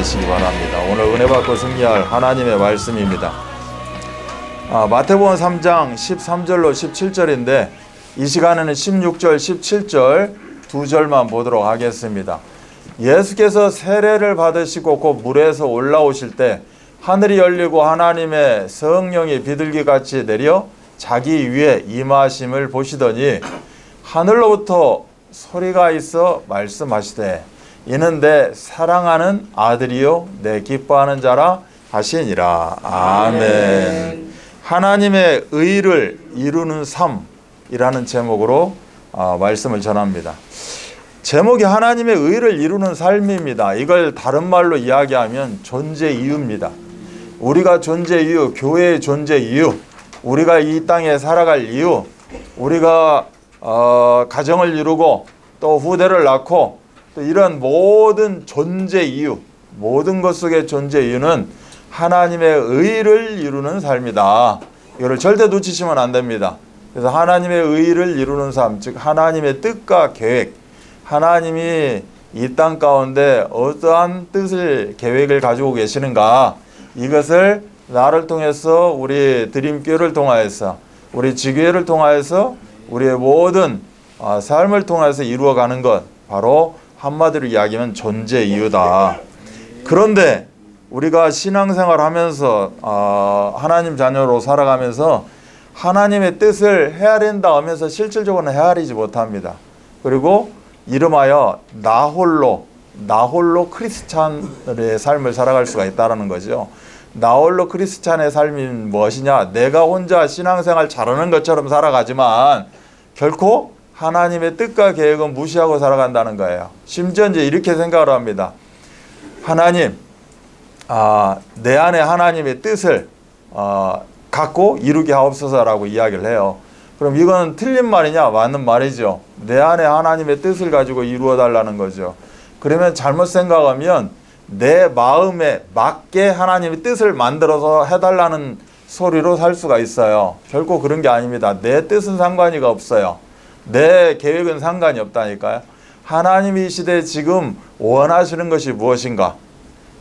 받으시기 바랍니다. 오늘 은혜 받고 승리할 하나님의 말씀입니다. 마태복음 3장 13절로 17절인데 이 시간에는 16절, 17절 두 절만 보도록 하겠습니다. 예수께서 세례를 받으시고 곧 물에서 올라오실 때 하늘이 열리고 하나님의 성령이 비둘기같이 내려 자기 위에 임하심을 보시더니 하늘로부터 소리가 있어 말씀하시되 이는 내 사랑하는 아들이요 내 기뻐하는 자라 하시니라. 아멘. 하나님의 의를 이루는 삶이라는 제목으로 말씀을 전합니다. 제목이 하나님의 의를 이루는 삶입니다. 이걸 다른 말로 이야기하면 존재 이유입니다. 우리가 존재 이유, 교회의 존재 이유, 우리가 이 땅에 살아갈 이유, 우리가 가정을 이루고 또 후대를 낳고 또 이런 모든 존재 이유, 모든 것 속의 존재 이유는 하나님의 의를 이루는 삶이다. 이거를 절대 놓치시면 안 됩니다. 그래서 하나님의 의를 이루는 삶, 즉 하나님의 뜻과 계획, 하나님이 이 땅 가운데 어떠한 뜻을, 계획을 가지고 계시는가, 이것을 나를 통해서, 우리 드림교회를 통하여서, 우리 지교회를 통하여서, 우리의 모든 삶을 통해서 이루어가는 것, 바로 한마디로 이야기하면 존재 이유다. 그런데 우리가 신앙생활 하면서 하나님 자녀로 살아가면서 하나님의 뜻을 헤아린다 하면서 실질적으로는 헤아리지 못합니다. 그리고 이름하여 나 홀로 크리스찬의 삶을 살아갈 수가 있다는 거죠. 나 홀로 크리스찬의 삶이 무엇이냐? 내가 혼자 신앙생활 잘하는 것처럼 살아가지만 결코 하나님의 뜻과 계획은 무시하고 살아간다는 거예요. 심지어 이제 이렇게 생각을 합니다. 하나님, 내 안에 하나님의 뜻을 갖고 이루게 하옵소서라고 이야기를 해요. 그럼 이건 틀린 말이냐? 맞는 말이죠. 내 안에 하나님의 뜻을 가지고 이루어 달라는 거죠. 그러면 잘못 생각하면 내 마음에 맞게 하나님의 뜻을 만들어서 해달라는 소리로 살 수가 있어요. 결코 그런 게 아닙니다. 내 뜻은 상관이 없어요. 내 계획은 상관이 없다니까요. 하나님이 이 시대에 지금 원하시는 것이 무엇인가?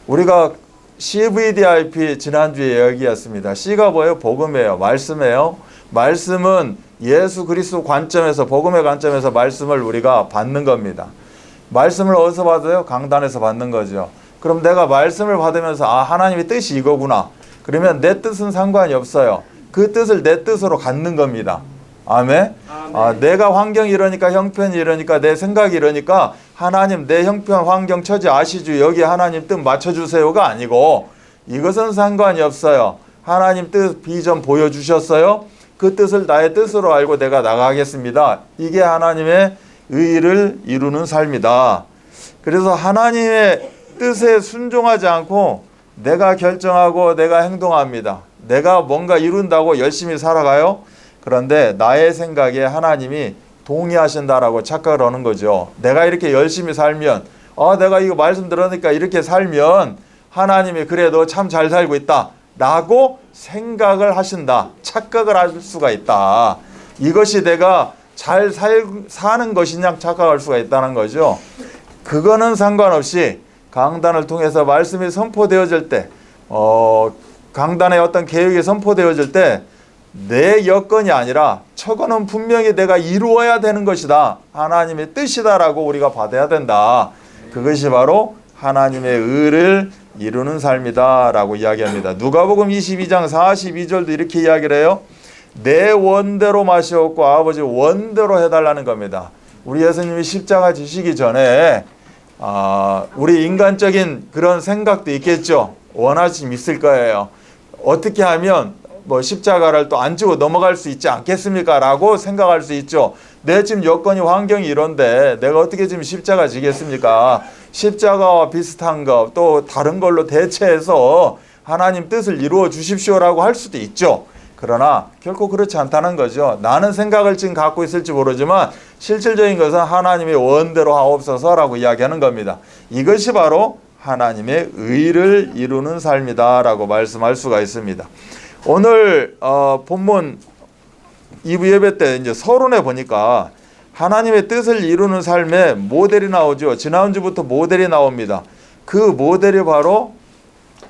우리가 CVDIP 지난주에 이야기했습니다. C가 뭐예요? 복음이에요. 말씀이에요. 말씀은 예수 그리스도 관점에서, 복음의 관점에서 말씀을 우리가 받는 겁니다. 말씀을 어디서 받아요? 강단에서 받는 거죠. 그럼 내가 말씀을 받으면서 하나님의 뜻이 이거구나. 그러면 내 뜻은 상관이 없어요. 그 뜻을 내 뜻으로 갖는 겁니다. 아멘. 내가 환경이 이러니까, 형편이 이러니까, 내 생각이 이러니까 하나님 내 형편, 환경, 처지 아시죠? 여기 하나님 뜻 맞춰주세요가 아니고, 이것은 상관이 없어요. 하나님 뜻, 비전 보여주셨어요. 그 뜻을 나의 뜻으로 알고 내가 나가겠습니다. 이게 하나님의 의를 이루는 삶이다. 그래서 하나님의 뜻에 순종하지 않고 내가 결정하고 내가 행동합니다. 내가 뭔가 이룬다고 열심히 살아가요. 그런데 나의 생각에 하나님이 동의하신다라고 착각을 하는 거죠. 내가 이렇게 열심히 살면, 내가 이거 말씀 들으니까 이렇게 살면 하나님이 그래 너 참 잘 살고 있다 라고 생각을 하신다. 착각을 할 수가 있다. 이것이 내가 잘 사는 것이냐 착각할 수가 있다는 거죠. 그거는 상관없이 강단을 통해서 말씀이 선포되어질 때, 강단의 어떤 계획이 선포되어질 때 내 여건이 아니라 저거는 분명히 내가 이루어야 되는 것이다. 하나님의 뜻이다라고 우리가 받아야 된다. 그것이 바로 하나님의 의를 이루는 삶이다 라고 이야기합니다. 누가복음 22장 42절도 이렇게 이야기를 해요. 내 원대로 마시옵고 아버지 원대로 해달라는 겁니다. 우리 예수님이 십자가 지시기 전에 우리 인간적인 그런 생각도 있겠죠. 원하심이 있을 거예요. 어떻게 하면 십자가를 또 안 지고 넘어갈 수 있지 않겠습니까? 라고 생각할 수 있죠. 내 지금 여건이, 환경이 이런데 내가 어떻게 지금 십자가 지겠습니까? 십자가와 비슷한 것, 또 다른 걸로 대체해서 하나님 뜻을 이루어 주십시오라고 할 수도 있죠. 그러나 결코 그렇지 않다는 거죠. 나는 생각을 지금 갖고 있을지 모르지만 실질적인 것은 하나님의 원대로 하옵소서라고 이야기하는 겁니다. 이것이 바로 하나님의 의를 이루는 삶이다 라고 말씀할 수가 있습니다. 오늘 본문 2부 예배 때 이제 서론에 보니까 하나님의 뜻을 이루는 삶의 모델이 나오죠. 지난주부터 모델이 나옵니다. 그 모델이 바로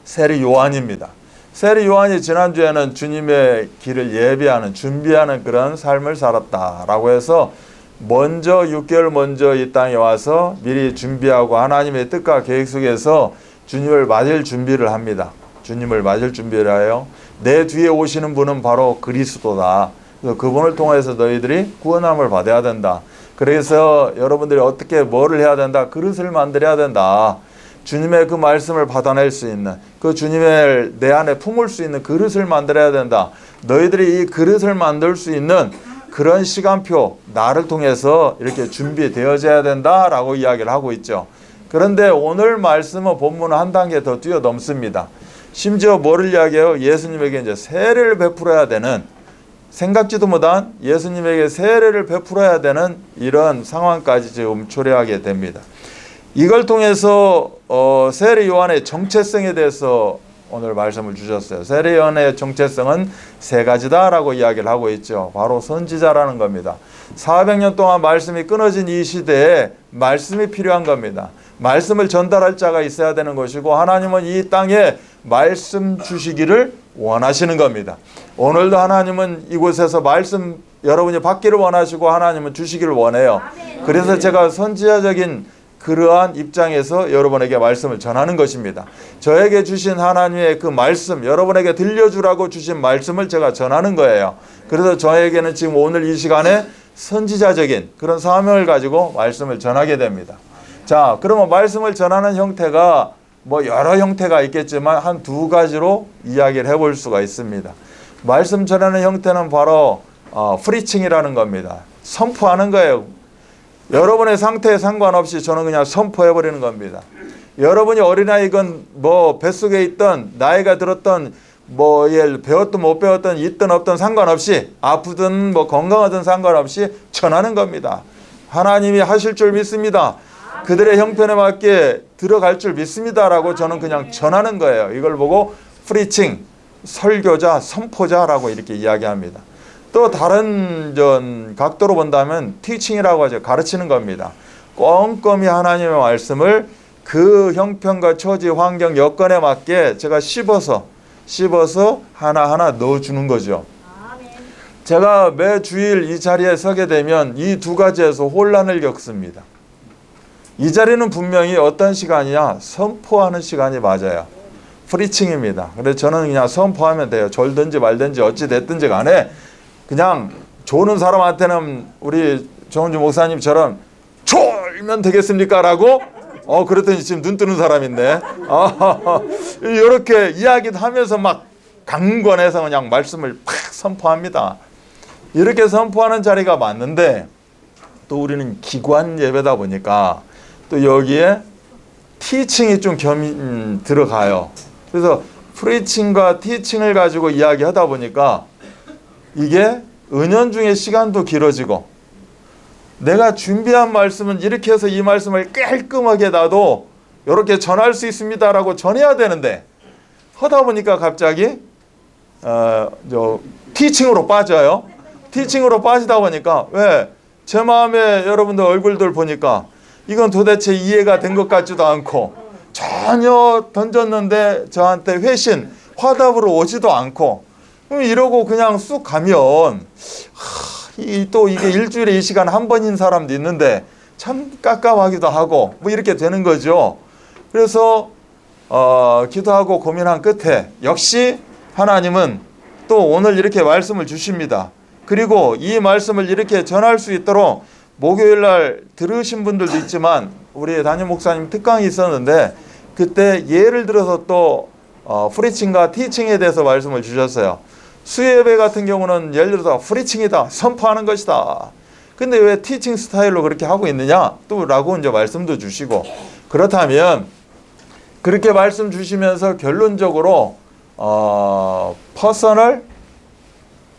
세리 요한입니다. 세리 요한이 지난주에는 주님의 길을 예비하는 준비하는 그런 삶을 살았다라고 해서 먼저 6개월 먼저 이 땅에 와서 미리 준비하고 하나님의 뜻과 계획 속에서 주님을 맞을 준비를 합니다. 주님을 맞을 준비를 하여 내 뒤에 오시는 분은 바로 그리스도다. 그래서 그분을 통해서 너희들이 구원함을 받아야 된다. 그래서 여러분들이 어떻게 뭐를 해야 된다? 그릇을 만들어야 된다. 주님의 그 말씀을 받아낼 수 있는 그 주님의 내 안에 품을 수 있는 그릇을 만들어야 된다. 너희들이 이 그릇을 만들 수 있는 그런 시간표 나를 통해서 이렇게 준비되어져야 된다라고 이야기를 하고 있죠. 그런데 오늘 말씀은 본문은 한 단계 더 뛰어넘습니다. 심지어 뭐를 이야기해요? 예수님에게 이제 세례를 베풀어야 되는 생각지도 못한 예수님에게 세례를 베풀어야 되는 이런 상황까지 지금 초래하게 됩니다. 이걸 통해서 세례 요한의 정체성에 대해서 오늘 말씀을 주셨어요. 세례 요한의 정체성은 세 가지다라고 이야기를 하고 있죠. 바로 선지자라는 겁니다. 400년 동안 말씀이 끊어진 이 시대에 말씀이 필요한 겁니다. 말씀을 전달할 자가 있어야 되는 것이고 하나님은 이 땅에 말씀 주시기를 원하시는 겁니다. 오늘도 하나님은 이곳에서 말씀 여러분이 받기를 원하시고 하나님은 주시기를 원해요. 그래서 제가 선지자적인 그러한 입장에서 여러분에게 말씀을 전하는 것입니다. 저에게 주신 하나님의 그 말씀, 여러분에게 들려주라고 주신 말씀을 제가 전하는 거예요. 그래서 저에게는 지금 오늘 이 시간에 선지자적인 그런 사명을 가지고 말씀을 전하게 됩니다. 자, 그러면 말씀을 전하는 형태가 뭐 여러 형태가 있겠지만 한 두 가지로 이야기를 해볼 수가 있습니다. 말씀 전하는 형태는 바로 프리칭이라는 겁니다. 선포하는 거예요. 여러분의 상태에 상관없이 저는 그냥 선포해버리는 겁니다. 여러분이 어린아이건 뭐 뱃속에 있던 나이가 들었던 뭐 배웠든 못 배웠든 있든 없든 상관없이 아프든 뭐 건강하든 상관없이 전하는 겁니다. 하나님이 하실 줄 믿습니다. 그들의 형편에 맞게 들어갈 줄 믿습니다라고 저는 그냥 전하는 거예요. 이걸 보고 프리칭, 설교자, 선포자라고 이렇게 이야기합니다. 또 다른 각도로 본다면 티칭이라고 하죠. 가르치는 겁니다. 꼼꼼히 하나님의 말씀을 그 형편과 처지, 환경, 여건에 맞게 제가 씹어서 하나하나 넣어주는 거죠. 제가 매 주일 이 자리에 서게 되면 이 두 가지에서 혼란을 겪습니다. 이 자리는 분명히 어떤 시간이냐? 선포하는 시간이 맞아요. 프리칭입니다. 그래서 저는 그냥 선포하면 돼요. 졸든지 말든지 어찌 됐든지 간에 그냥 조는 사람한테는 우리 정은주 목사님처럼 졸면 되겠습니까? 라고 그랬더니 지금 눈 뜨는 사람인데 이렇게 이야기도 하면서 막 강권해서 그냥 말씀을 팍 선포합니다. 이렇게 선포하는 자리가 맞는데 또 우리는 기관 예배다 보니까 또 여기에 티칭이 좀 들어가요. 그래서 프리칭과 티칭을 가지고 이야기하다 보니까 이게 은연중에 시간도 길어지고 내가 준비한 말씀은 이렇게 해서 이 말씀을 깔끔하게 나도 이렇게 전할 수 있습니다라고 전해야 되는데 하다 보니까 갑자기 티칭으로 빠져요. 티칭으로 빠지다 보니까 왜? 제 마음에 여러분들 얼굴들 보니까 이건 도대체 이해가 된 것 같지도 않고 전혀 던졌는데 저한테 회신, 화답으로 오지도 않고 이러고 그냥 쑥 가면 또 이게 일주일에 이 시간 한 번인 사람도 있는데 참 깝깝하기도 하고 뭐 이렇게 되는 거죠. 그래서 기도하고 고민한 끝에 역시 하나님은 또 오늘 이렇게 말씀을 주십니다. 그리고 이 말씀을 이렇게 전할 수 있도록 목요일 날 들으신 분들도 있지만 우리 담임 목사님 특강이 있었는데 그때 예를 들어서 또 프리칭과 티칭에 대해서 말씀을 주셨어요. 수예배 같은 경우는 예를 들어서 프리칭이다, 선포하는 것이다. 근데 왜 티칭 스타일로 그렇게 하고 있느냐? 또 라고 이제 말씀도 주시고 그렇다면 그렇게 말씀 주시면서 결론적으로 퍼서널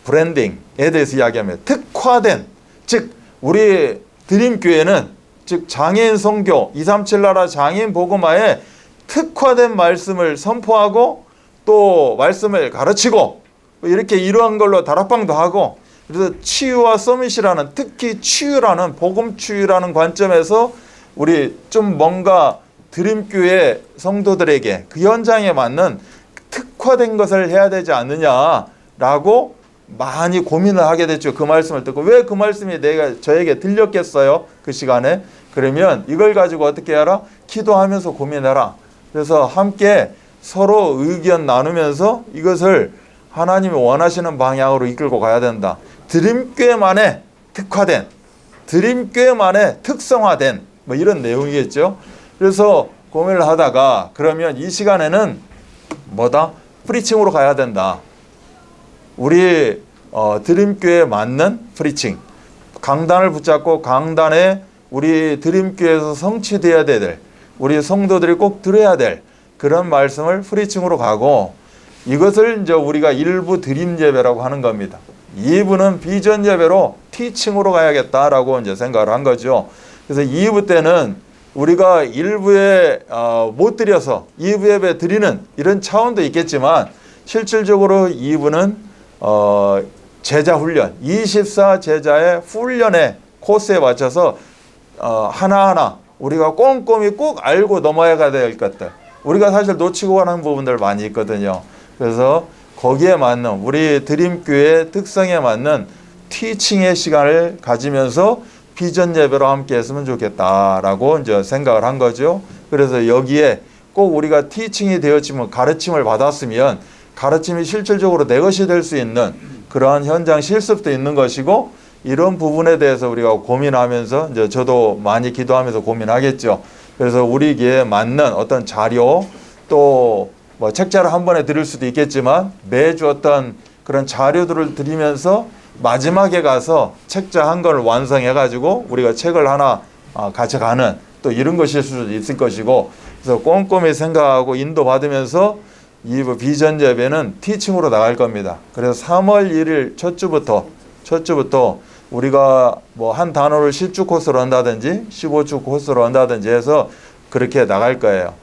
브랜딩에 대해서 이야기하면 특화된, 즉 우리 드림교회는 즉 장애인 선교 237 나라 장애인 복음화에 특화된 말씀을 선포하고 또 말씀을 가르치고 이렇게 이러한 걸로 다락방도 하고 그래서 치유와 서밋이라는 특히 치유라는 복음 치유라는 관점에서 우리 좀 뭔가 드림교회 성도들에게 그 현장에 맞는 특화된 것을 해야 되지 않느냐라고 많이 고민을 하게 됐죠. 그 말씀을 듣고 왜 그 말씀이 저에게 들렸겠어요? 그 시간에. 그러면 이걸 가지고 어떻게 하라? 기도하면서 고민해라. 그래서 함께 서로 의견 나누면서 이것을 하나님이 원하시는 방향으로 이끌고 가야 된다. 드림교회만의 특화된, 드림교회만의 특성화된 뭐 이런 내용이겠죠. 그래서 고민을 하다가 그러면 이 시간에는 뭐다? 프리칭으로 가야 된다. 우리 드림교회에 맞는 프리칭. 강단을 붙잡고 강단에 우리 드림교회에서 성취되어야 될, 우리 성도들이 꼭 들어야 될 그런 말씀을 프리칭으로 가고, 이것을 이제 우리가 일부 드림 예배라고 하는 겁니다. 2부는 비전 예배로 티칭으로 가야겠다라고 이제 생각을 한 거죠. 그래서 2부 때는 우리가 1부에 못 드려서 2부 예배 드리는 이런 차원도 있겠지만, 실질적으로 2부는 제자 훈련, 24 제자의 훈련의 코스에 맞춰서 하나하나 우리가 꼼꼼히 꼭 알고 넘어야 될 것들, 우리가 사실 놓치고 가는 부분들 많이 있거든요. 그래서 거기에 맞는 우리 드림교회의 특성에 맞는 티칭의 시간을 가지면서 비전 예배로 함께 했으면 좋겠다라고 이제 생각을 한 거죠. 그래서 여기에 꼭 우리가 티칭이 되었지만, 가르침을 받았으면 가르침이 실질적으로 내 것이 될 수 있는 그러한 현장 실습도 있는 것이고, 이런 부분에 대해서 우리가 고민하면서 이제 저도 많이 기도하면서 고민하겠죠. 그래서 우리에게 맞는 어떤 자료, 또 뭐 책자를 한 번에 드릴 수도 있겠지만 매주 어떤 그런 자료들을 드리면서 마지막에 가서 책자 한 권을 완성해 가지고 우리가 책을 하나 가져가는 또 이런 것일 수도 있을 것이고, 그래서 꼼꼼히 생각하고 인도받으면서 이 비전 예배는 티칭으로 나갈 겁니다. 그래서 3월 1일 첫 주부터 우리가 뭐 한 단어를 10주 코스로 한다든지 15주 코스로 한다든지 해서 그렇게 나갈 거예요.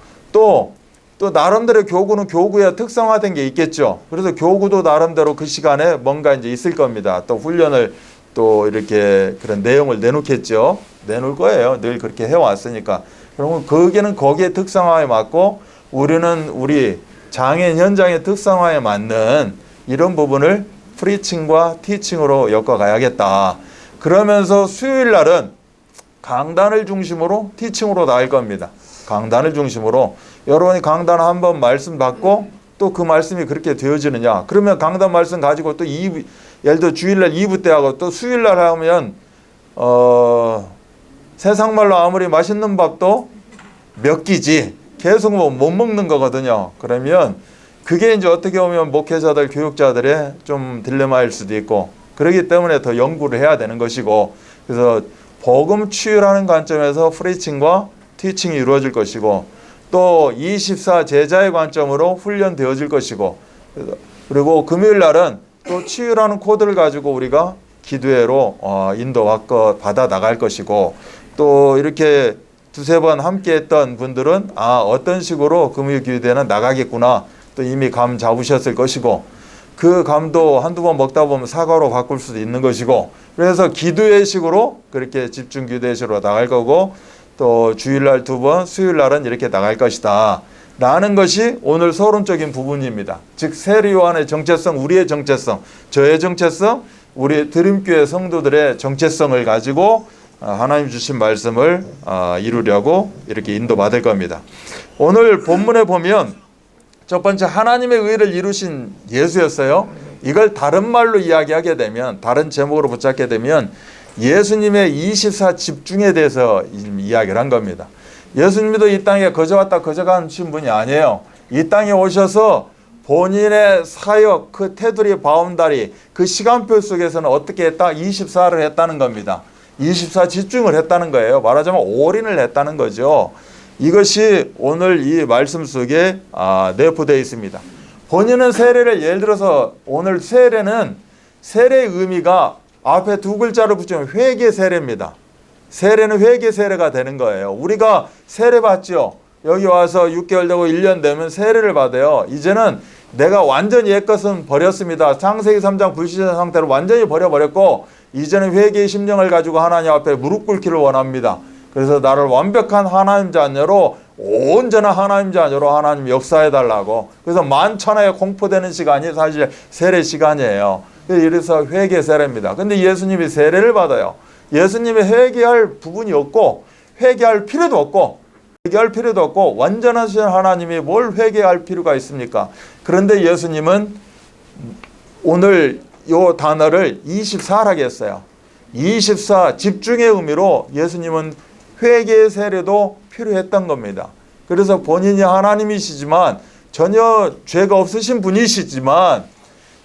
또 나름대로 교구는 교구에 특성화된 게 있겠죠. 그래서 교구도 나름대로 그 시간에 뭔가 이제 있을 겁니다. 또 훈련을 또 이렇게 그런 내용을 내놓겠죠. 내놓을 거예요. 늘 그렇게 해왔으니까. 그러면 거기는 거기에 특성화에 맞고, 우리는 우리 장애인 현장의 특성화에 맞는 이런 부분을 프리칭과 티칭으로 엮어가야겠다. 그러면서 수요일 날은 강단을 중심으로 티칭으로 나갈 겁니다. 강단을 중심으로 여러분이 강단 한번 말씀 받고 또 그 말씀이 그렇게 되어지느냐, 그러면 강단 말씀 가지고 또 2부, 예를 들어 주일날 2부 때 하고 또 수요일날 하면 세상말로 아무리 맛있는 밥도 몇 끼지 계속 못 먹는 거거든요. 그러면 그게 이제 어떻게 보면 목회자들, 교육자들의 좀 딜레마일 수도 있고, 그렇기 때문에 더 연구를 해야 되는 것이고, 그래서 복음 치유라는 관점에서 프리칭과 티칭이 이루어질 것이고, 또 24 제자의 관점으로 훈련되어질 것이고, 그리고 금요일 날은 또 치유라는 코드를 가지고 우리가 기도회로 인도받아 나갈 것이고, 또 이렇게 두세 번 함께 했던 분들은 어떤 식으로 금요 기도회는 나가겠구나 또 이미 감 잡으셨을 것이고, 그 감도 한두 번 먹다 보면 사과로 바꿀 수도 있는 것이고, 그래서 기도회식으로 그렇게 집중 기도회식으로 나갈 거고, 또 주일날 2번, 수요일날은 이렇게 나갈 것이다 라는 것이 오늘 서론적인 부분입니다. 즉 세례요한의 정체성, 우리의 정체성, 저의 정체성, 우리 드림교회 성도들의 정체성을 가지고 하나님 주신 말씀을 이루려고 이렇게 인도받을 겁니다. 오늘 본문에 보면 첫 번째 하나님의 의를 이루신 예수였어요. 이걸 다른 말로 이야기하게 되면, 다른 제목으로 붙잡게 되면 예수님의 24 집중에 대해서 이야기를 한 겁니다. 예수님도 이 땅에 거저 왔다 거저 가신 분이 아니에요. 이 땅에 오셔서 본인의 사역, 그 테두리 바운다리, 그 시간표 속에서는 어떻게 했다? 24를 했다는 겁니다. 24 집중을 했다는 거예요. 말하자면 올인을 했다는 거죠. 이것이 오늘 이 말씀 속에 내포되어 있습니다. 본인은 세례를, 예를 들어서 오늘 세례는, 세례의 의미가 앞에 두 글자를 붙이면 회개 세례입니다. 세례는 회개 세례가 되는 거예요. 우리가 세례 받죠. 여기 와서 6개월 되고 1년 되면 세례를 받아요. 이제는 내가 완전히 옛것은 버렸습니다. 창세기 3장 불신자 상태로 완전히 버려버렸고, 이제는 회개의 심령을 가지고 하나님 앞에 무릎 꿇기를 원합니다. 그래서 나를 완벽한 하나님 자녀로 온전한 하나님 자녀로 하나님 역사해달라고. 그래서 만천하에 공포되는 시간이 사실 세례 시간이에요. 이래서 회개 세례입니다. 근데 예수님이 세례를 받아요. 예수님이 회개할 부분이 없고 회개할 필요도 없고 완전하신 하나님이 뭘 회개할 필요가 있습니까? 그런데 예수님은 오늘 요 단어를 24라고 했어요. 24 집중의 의미로 예수님은 회개 세례도 필요했던 겁니다. 그래서 본인이 하나님이시지만 전혀 죄가 없으신 분이시지만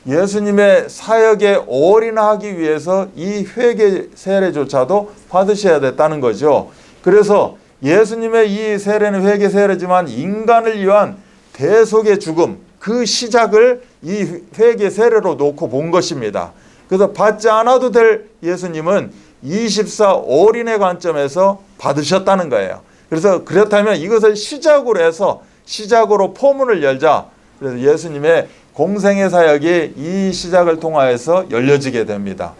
예수님의 사역에 올인하기 위해서 이 회개 세례조차도 받으셔야 됐다는 거죠. 그래서 예수님의 이 세례는 회개 세례지만 인간을 위한 대속의 죽음, 그 시작을 이 회개 세례로 놓고 본 것입니다. 그래서 받지 않아도 될 예수님은 24 올인의 관점에서 받으셨다는 거예요. 그래서 그렇다면 이것을 시작으로 포문을 열자. 그래서 예수님의 공생의 사역이 이 시작을 통하여서 열려지게 됩니다.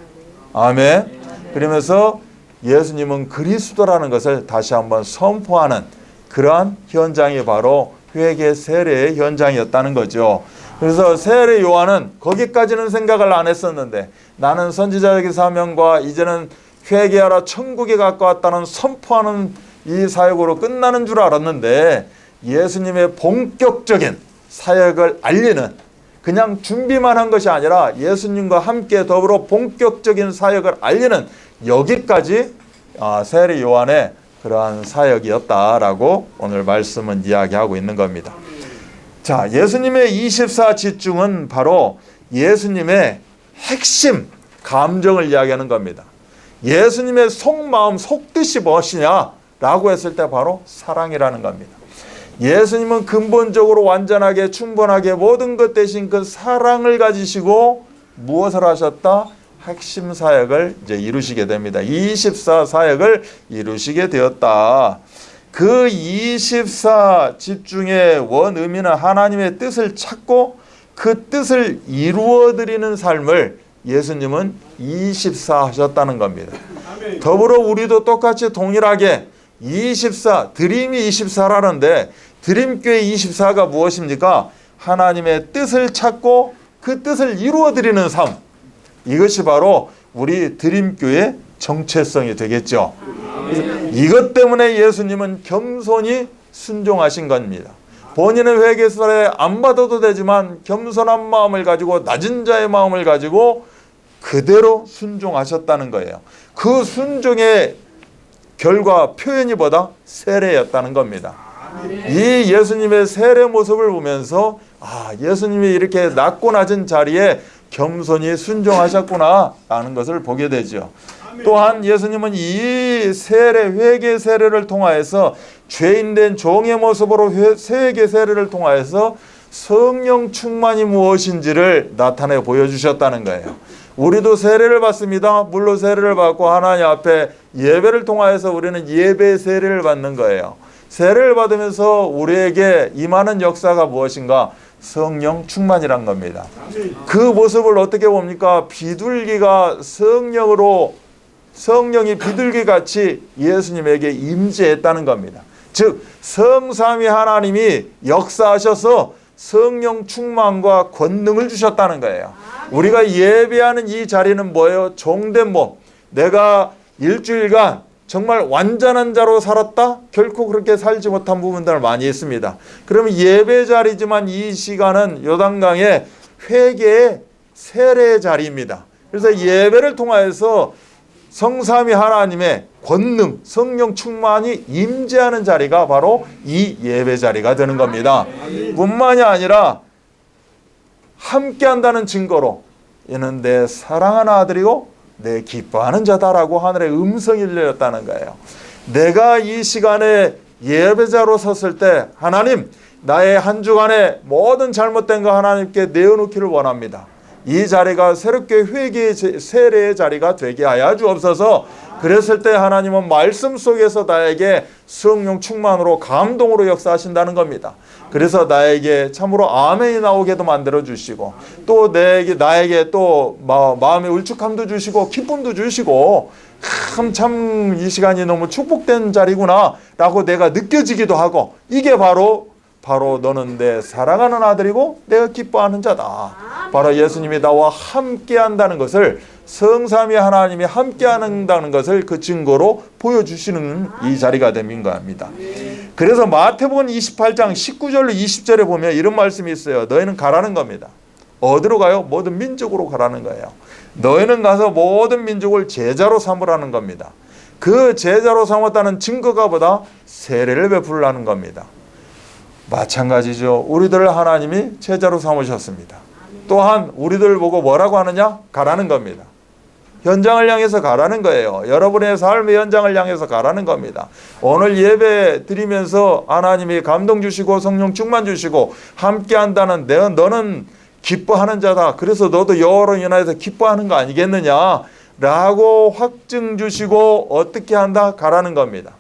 아멘. 그러면서 예수님은 그리스도라는 것을 다시 한번 선포하는 그러한 현장이 바로 회개 세례의 현장이었다는 거죠. 그래서 세례 요한은 거기까지는 생각을 안 했었는데 나는 선지자의 사명과 이제는 회개하라 천국에 가까웠다는 선포하는 이 사역으로 끝나는 줄 알았는데 예수님의 본격적인 사역을 알리는 그냥 준비만 한 것이 아니라 예수님과 함께 더불어 본격적인 사역을 알리는 여기까지 세례 요한의 그러한 사역이었다라고 오늘 말씀은 이야기하고 있는 겁니다. 자, 예수님의 24 집중은 바로 예수님의 핵심 감정을 이야기하는 겁니다. 예수님의 속마음, 속뜻이 무엇이냐라고 했을 때 바로 사랑이라는 겁니다. 예수님은 근본적으로 완전하게 충분하게 모든 것 대신 그 사랑을 가지시고 무엇을 하셨다? 핵심 사역을 이제 이루시게 됩니다. 24 사역을 이루시게 되었다. 그 24 집중의 원 의미는 하나님의 뜻을 찾고 그 뜻을 이루어드리는 삶을 예수님은 24 하셨다는 겁니다. 더불어 우리도 똑같이 동일하게 24, 드림이 24라는데 드림교회 24가 무엇입니까? 하나님의 뜻을 찾고 그 뜻을 이루어드리는 삶. 이것이 바로 우리 드림교회의 정체성이 되겠죠. 이것 때문에 예수님은 겸손히 순종하신 겁니다. 본인은 회개세례 안 받아도 되지만 겸손한 마음을 가지고 낮은 자의 마음을 가지고 그대로 순종하셨다는 거예요. 그 순종의 결과 표현이 뭐다? 세례였다는 겁니다. 이 예수님의 세례 모습을 보면서 예수님이 이렇게 낮고 낮은 자리에 겸손히 순종하셨구나 라는 것을 보게 되죠. 또한 예수님은 이 세례, 회개 세례를 통하여서 죄인된 종의 모습으로 회개 세례를 통하여서 성령 충만이 무엇인지를 나타내 보여주셨다는 거예요. 우리도 세례를 받습니다. 물로 세례를 받고 하나님 앞에 예배를 통하여서 우리는 예배 세례를 받는 거예요. 세례를 받으면서 우리에게 임하는 역사가 무엇인가? 성령 충만이란 겁니다. 그 모습을 어떻게 봅니까? 비둘기가 성령이 비둘기같이 예수님에게 임재했다는 겁니다. 즉 성삼위 하나님이 역사하셔서 성령 충만과 권능을 주셨다는 거예요. 우리가 예배하는 이 자리는 뭐예요? 종된 몸. 내가 일주일간 정말 완전한 자로 살았다? 결코 그렇게 살지 못한 부분들을 많이 있습니다. 그러면 예배 자리지만 이 시간은 요단강의 회개의 세례의 자리입니다. 그래서 예배를 통하여서 성삼위 하나님의 권능, 성령 충만이 임재하는 자리가 바로 이 예배 자리가 되는 겁니다. 뿐만이 아니라 함께한다는 증거로 이는 내 사랑하는 아들이고 내 기뻐하는 자다라고 하늘의 음성이 들렸다는 거예요. 내가 이 시간에 예배자로 섰을 때 하나님 나의 한 주간의 모든 잘못된 거 하나님께 내어놓기를 원합니다. 이 자리가 새롭게 회개의 세례의 자리가 되게 하여 주옵소서. 그랬을 때 하나님은 말씀 속에서 나에게 성령 충만으로 감동으로 역사하신다는 겁니다. 그래서 나에게 참으로 아멘이 나오게도 만들어 주시고, 또 나에게 또 마음의 울쭉함도 주시고 기쁨도 주시고, 참 이 시간이 너무 축복된 자리구나 라고 내가 느껴지기도 하고, 이게 바로 너는 내 사랑하는 아들이고 내가 기뻐하는 자다. 바로 예수님이 나와 함께 한다는 것을, 성삼위 하나님이 함께 한다는 것을 그 증거로 보여주시는 이 자리가 된 겁니다. 그래서 마태복음 28장 19절로 20절에 보면 이런 말씀이 있어요. 너희는 가라는 겁니다. 어디로 가요? 모든 민족으로 가라는 거예요. 너희는 가서 모든 민족을 제자로 삼으라는 겁니다. 그 제자로 삼았다는 증거가 보다 세례를 베풀라는 겁니다. 마찬가지죠. 우리들을 하나님이 제자로 삼으셨습니다. 또한 우리들 보고 뭐라고 하느냐? 가라는 겁니다. 현장을 향해서 가라는 거예요. 여러분의 삶의 현장을 향해서 가라는 겁니다. 오늘 예배 드리면서 하나님이 감동 주시고 성령 충만 주시고 함께 한다는, 너는 기뻐하는 자다. 그래서 너도 여호와로 인하여서 기뻐하는 거 아니겠느냐 라고 확증 주시고 어떻게 한다? 가라는 겁니다.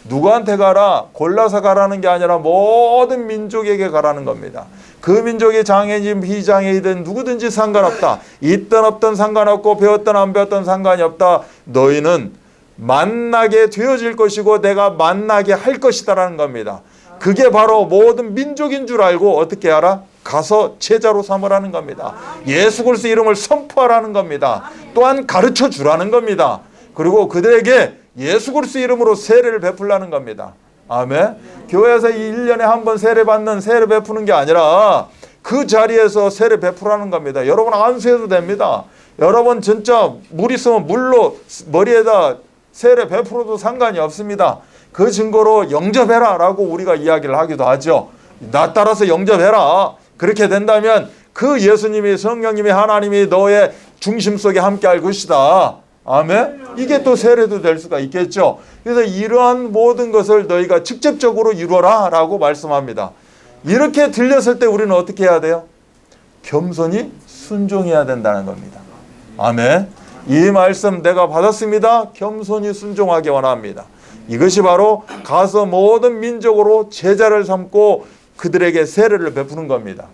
누구한테 가라? 골라서 가라는 게 아니라 모든 민족에게 가라는 겁니다. 그 민족이 장애인, 비장애이든 누구든지 상관없다. 있든 없든 상관없고 배웠든 안 배웠든 상관이 없다. 너희는 만나게 되어질 것이고 내가 만나게 할 것이다라는 겁니다. 그게 바로 모든 민족인 줄 알고 어떻게 하라? 가서 제자로 삼으라는 겁니다. 예수 그리스도 이름을 선포하라는 겁니다. 또한 가르쳐 주라는 겁니다. 그리고 그들에게 예수 그리스도 이름으로 세례를 베풀라는 겁니다. 아멘. 교회에서 1년에 한 번 세례 베푸는 게 아니라 그 자리에서 세례 베풀라는 겁니다. 여러분 안수해도 됩니다. 여러분 진짜 물 있으면 물로 머리에다 세례 베풀어도 상관이 없습니다. 그 증거로 영접해라 라고 우리가 이야기를 하기도 하죠. 나 따라서 영접해라. 그렇게 된다면 그 예수님이, 성령님이, 하나님이 너의 중심 속에 함께 할 것이다. 아멘. 이게 또 세례도 될 수가 있겠죠. 그래서 이러한 모든 것을 너희가 직접적으로 이루어라 라고 말씀합니다. 이렇게 들렸을 때 우리는 어떻게 해야 돼요? 겸손히 순종해야 된다는 겁니다. 아멘. 이 말씀 내가 받았습니다. 겸손히 순종하기 원합니다. 이것이 바로 가서 모든 민족으로 제자를 삼고 그들에게 세례를 베푸는 겁니다.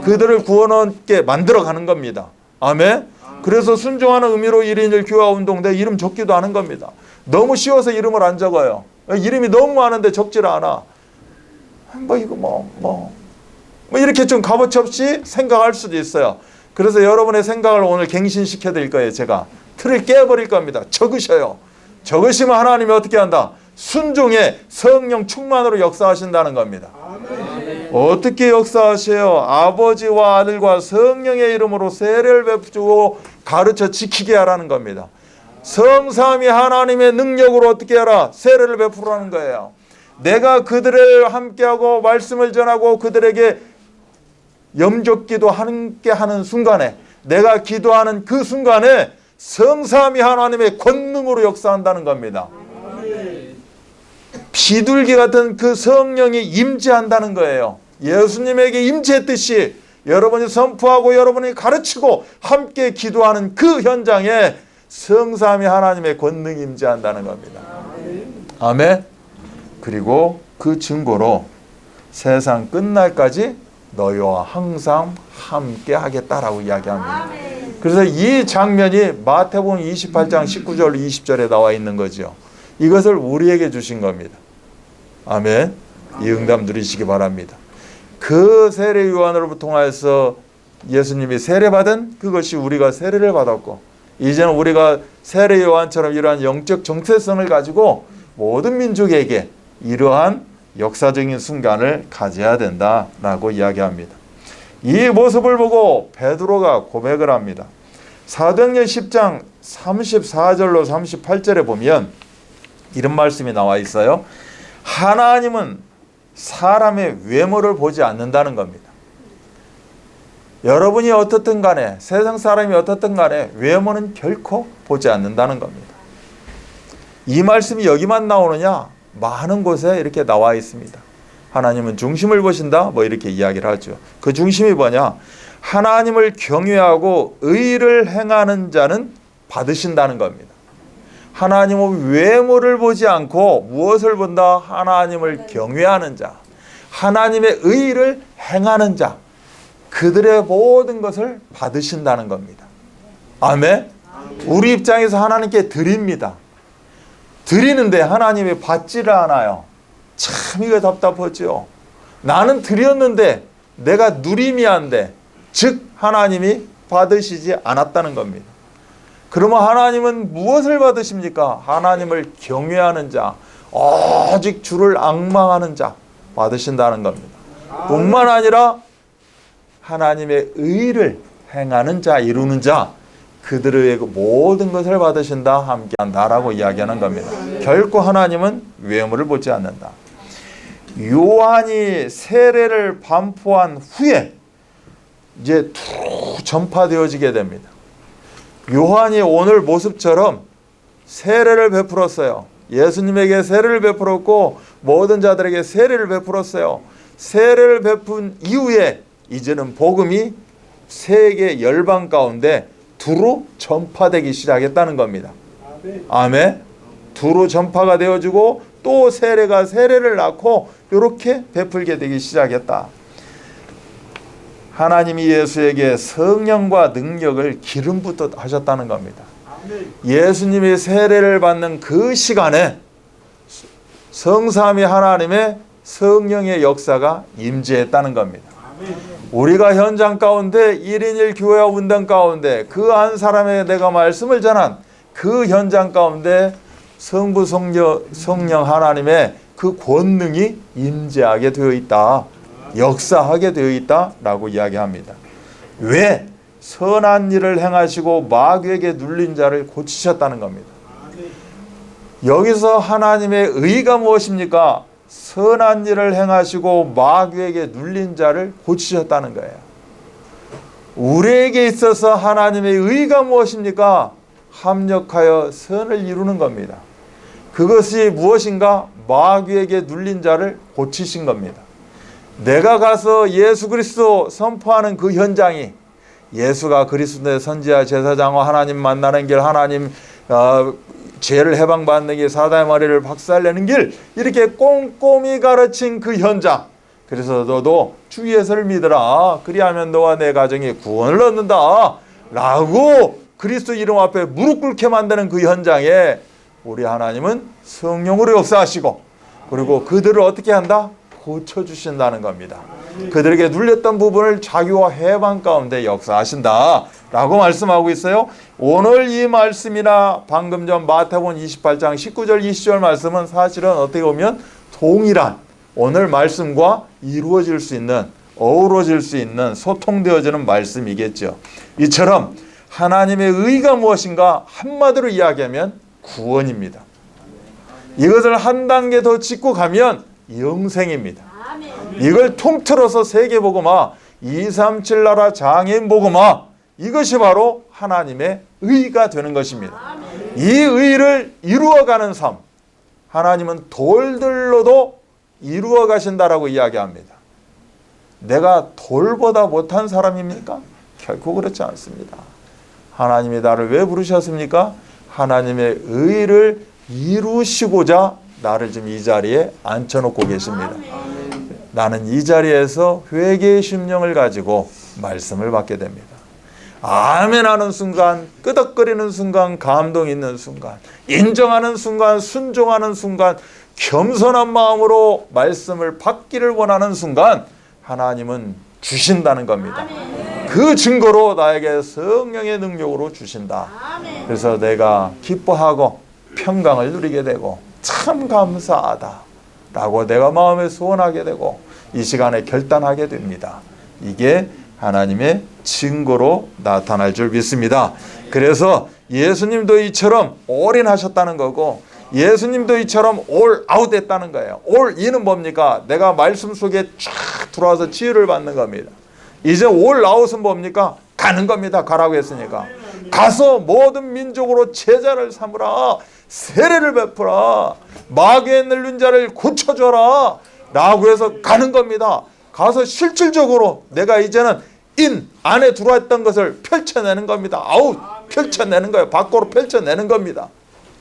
그들을 구원 얻게 만들어가는 겁니다. 아멘. 그래서 순종하는 의미로 1인 1교화 운동 내 이름 적기도 하는 겁니다. 너무 쉬워서 이름을 안 적어요. 이름이 너무 많은데 적지를 않아. 이렇게 좀 값어치 없이 생각할 수도 있어요. 그래서 여러분의 생각을 오늘 갱신시켜 드릴 거예요. 제가 틀을 깨버릴 겁니다. 적으셔요. 적으시면 하나님이 어떻게 한다? 순종의 성령 충만으로 역사하신다는 겁니다. 어떻게 역사하세요? 아버지와 아들과 성령의 이름으로 세례를 베푸고 가르쳐 지키게 하라는 겁니다. 성삼위 하나님의 능력으로 어떻게 하라? 세례를 베푸라는 거예요. 내가 그들을 함께하고 말씀을 전하고 그들에게 염족기도 함께 하는 순간에, 내가 기도하는 그 순간에 성삼위 하나님의 권능으로 역사한다는 겁니다. 비둘기 같은 그 성령이 임재한다는 거예요. 예수님에게 임재했듯이 여러분이 선포하고 여러분이 가르치고 함께 기도하는 그 현장에 성삼위 하나님의 권능이 임재한다는 겁니다. 아멘. 그리고 그 증거로 세상 끝날까지 너희와 항상 함께 하겠다라고 이야기합니다. 그래서 이 장면이 마태복음 28장 19절 20절에 나와 있는 거죠. 이것을 우리에게 주신 겁니다. 아멘. 이 응답 누리시기 바랍니다. 그 세례 요한으로부터 통하여서 예수님이 세례받은 그것이 우리가 세례를 받았고, 이제는 우리가 세례 요한처럼 이러한 영적 정체성을 가지고 모든 민족에게 이러한 역사적인 순간을 가져야 된다라고 이야기합니다. 이 모습을 보고 베드로가 고백을 합니다. 사도행전 10장 34절로 38절에 보면 이런 말씀이 나와 있어요. 하나님은 사람의 외모를 보지 않는다는 겁니다. 여러분이 어떻든 간에, 세상 사람이 어떻든 간에 외모는 결코 보지 않는다는 겁니다. 이 말씀이 여기만 나오느냐? 많은 곳에 이렇게 나와 있습니다. 하나님은 중심을 보신다? 뭐 이렇게 이야기를 하죠. 그 중심이 뭐냐? 하나님을 경외하고 의를 행하는 자는 받으신다는 겁니다. 하나님은 외모를 보지 않고 무엇을 본다? 하나님을 경외하는 자, 하나님의 의를 행하는 자, 그들의 모든 것을 받으신다는 겁니다. 아멘. 우리 입장에서 하나님께 드립니다. 드리는데 하나님이 받지를 않아요. 참 이거 답답하죠. 나는 드렸는데 내가 누림이 안 돼. 즉 하나님이 받으시지 않았다는 겁니다. 그러면 하나님은 무엇을 받으십니까? 하나님을 경외하는 자, 오직 주를 앙망하는 자 받으신다는 겁니다. 뿐만 아니라 하나님의 의를 행하는 자, 이루는 자, 그들의 모든 것을 받으신다, 함께한다라고 이야기하는 겁니다. 결코 하나님은 외모를 보지 않는다. 요한이 세례를 반포한 후에 이제 전파되어지게 됩니다. 요한이 오늘 모습처럼 세례를 베풀었어요. 예수님에게 세례를 베풀었고 모든 자들에게 세례를 베풀었어요. 세례를 베푼 이후에 이제는 복음이 세계 열방 가운데 두루 전파되기 시작했다는 겁니다. 아멘. 두루 전파가 되어지고 또 세례가 세례를 낳고 이렇게 베풀게 되기 시작했다. 하나님이 예수에게 성령과 능력을 기름 붓듯 하셨다는 겁니다. 예수님이 세례를 받는 그 시간에 성삼위 하나님의 성령의 역사가 임재했다는 겁니다. 우리가 현장 가운데 1인 1교회 운동 가운데 그 한 사람에게 내가 말씀을 전한 그 현장 가운데 성부 성령 하나님의 그 권능이 임재하게 되어 있다. 역사하게 되어 있다라고 이야기합니다. 왜? 선한 일을 행하시고 마귀에게 눌린 자를 고치셨다는 겁니다. 여기서 하나님의 의가 무엇입니까? 선한 일을 행하시고 마귀에게 눌린 자를 고치셨다는 거예요. 우리에게 있어서 하나님의 의가 무엇입니까? 합력하여 선을 이루는 겁니다. 그것이 무엇인가? 마귀에게 눌린 자를 고치신 겁니다. 내가 가서 예수 그리스도 선포하는 그 현장이 예수가 그리스도의 선지자 제사장과 하나님 만나는 길, 하나님 죄를 해방받는 길, 사단의 머리를 박살내는 길, 이렇게 꼼꼼히 가르친 그 현장. 그래서 너도 주 예수를 믿으라. 그리하면 너와 내 가정이 구원을 얻는다 라고 그리스도 이름 앞에 무릎 꿇게 만드는 그 현장에 우리 하나님은 성령으로 역사하시고 그리고 그들을 어떻게 한다? 고쳐주신다는 겁니다. 그들에게 눌렸던 부분을 자기와 해방 가운데 역사하신다 라고 말씀하고 있어요. 오늘 이 말씀이나 방금 전 마태복음 28장 19절 20절 말씀은 사실은 어떻게 보면 동일한 오늘 말씀과 이루어질 수 있는, 어우러질 수 있는, 소통되어지는 말씀이겠죠. 이처럼 하나님의 의가 무엇인가? 한마디로 이야기하면 구원입니다. 이것을 한 단계 더 짚고 가면 영생입니다. 이걸 통틀어서 세계복음화, 237 나라 장애인복음화, 이것이 바로 하나님의 의가 되는 것입니다. 이 의를 이루어가는 삶, 하나님은 돌들로도 이루어 가신다라고 이야기합니다. 내가 돌보다 못한 사람입니까? 결코 그렇지 않습니다. 하나님이 나를 왜 부르셨습니까? 하나님의 의를 이루시고자 나를 지금 이 자리에 앉혀놓고 계십니다. 나는 이 자리에서 회개의 심령을 가지고 말씀을 받게 됩니다. 아멘 하는 순간, 끄덕거리는 순간, 감동 있는 순간, 인정하는 순간, 순종하는 순간, 겸손한 마음으로 말씀을 받기를 원하는 순간 하나님은 주신다는 겁니다. 그 증거로 나에게 성령의 능력으로 주신다. 그래서 내가 기뻐하고 평강을 누리게 되고 참 감사하다 라고 내가 마음에 소원하게 되고 이 시간에 결단하게 됩니다. 이게 하나님의 증거로 나타날 줄 믿습니다. 그래서 예수님도 이처럼 올인하셨다는 거고 예수님도 이처럼 올 아웃 했다는 거예요. 올 인은 뭡니까? 내가 말씀 속에 쫙 들어와서 치유를 받는 겁니다. 이제 올 아웃은 뭡니까? 가는 겁니다. 가라고 했으니까. 가서 모든 민족으로 제자를 삼으라. 세례를 베풀어. 마귀에 눌린 자를 고쳐줘라 라고 해서 가는 겁니다. 가서 실질적으로 내가 이제는 안에 들어왔던 것을 펼쳐내는 겁니다. 아웃 펼쳐내는 거예요. 밖으로 펼쳐내는 겁니다.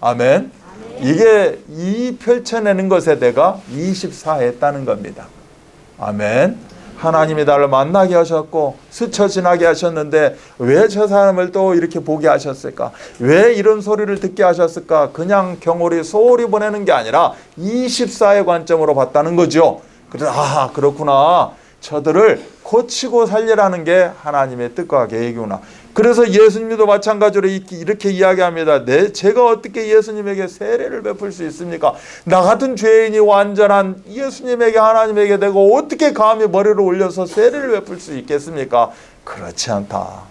아멘. 이게 이 펼쳐내는 것에 내가 24 했다는 겁니다. 아멘. 하나님이 나를 만나게 하셨고 스쳐 지나게 하셨는데 왜 저 사람을 또 이렇게 보게 하셨을까? 왜 이런 소리를 듣게 하셨을까? 그냥 경홀히 소홀히 보내는 게 아니라 24의 관점으로 봤다는 거죠. 그래서 그렇구나. 저들을 고치고 살리라는 게 하나님의 뜻과 계획이구나. 그래서 예수님도 마찬가지로 이렇게 이야기합니다. 제가 어떻게 예수님에게 세례를 베풀 수 있습니까? 나 같은 죄인이 완전한 예수님에게 하나님에게 내가 어떻게 감히 머리를 올려서 세례를 베풀 수 있겠습니까? 그렇지 않다.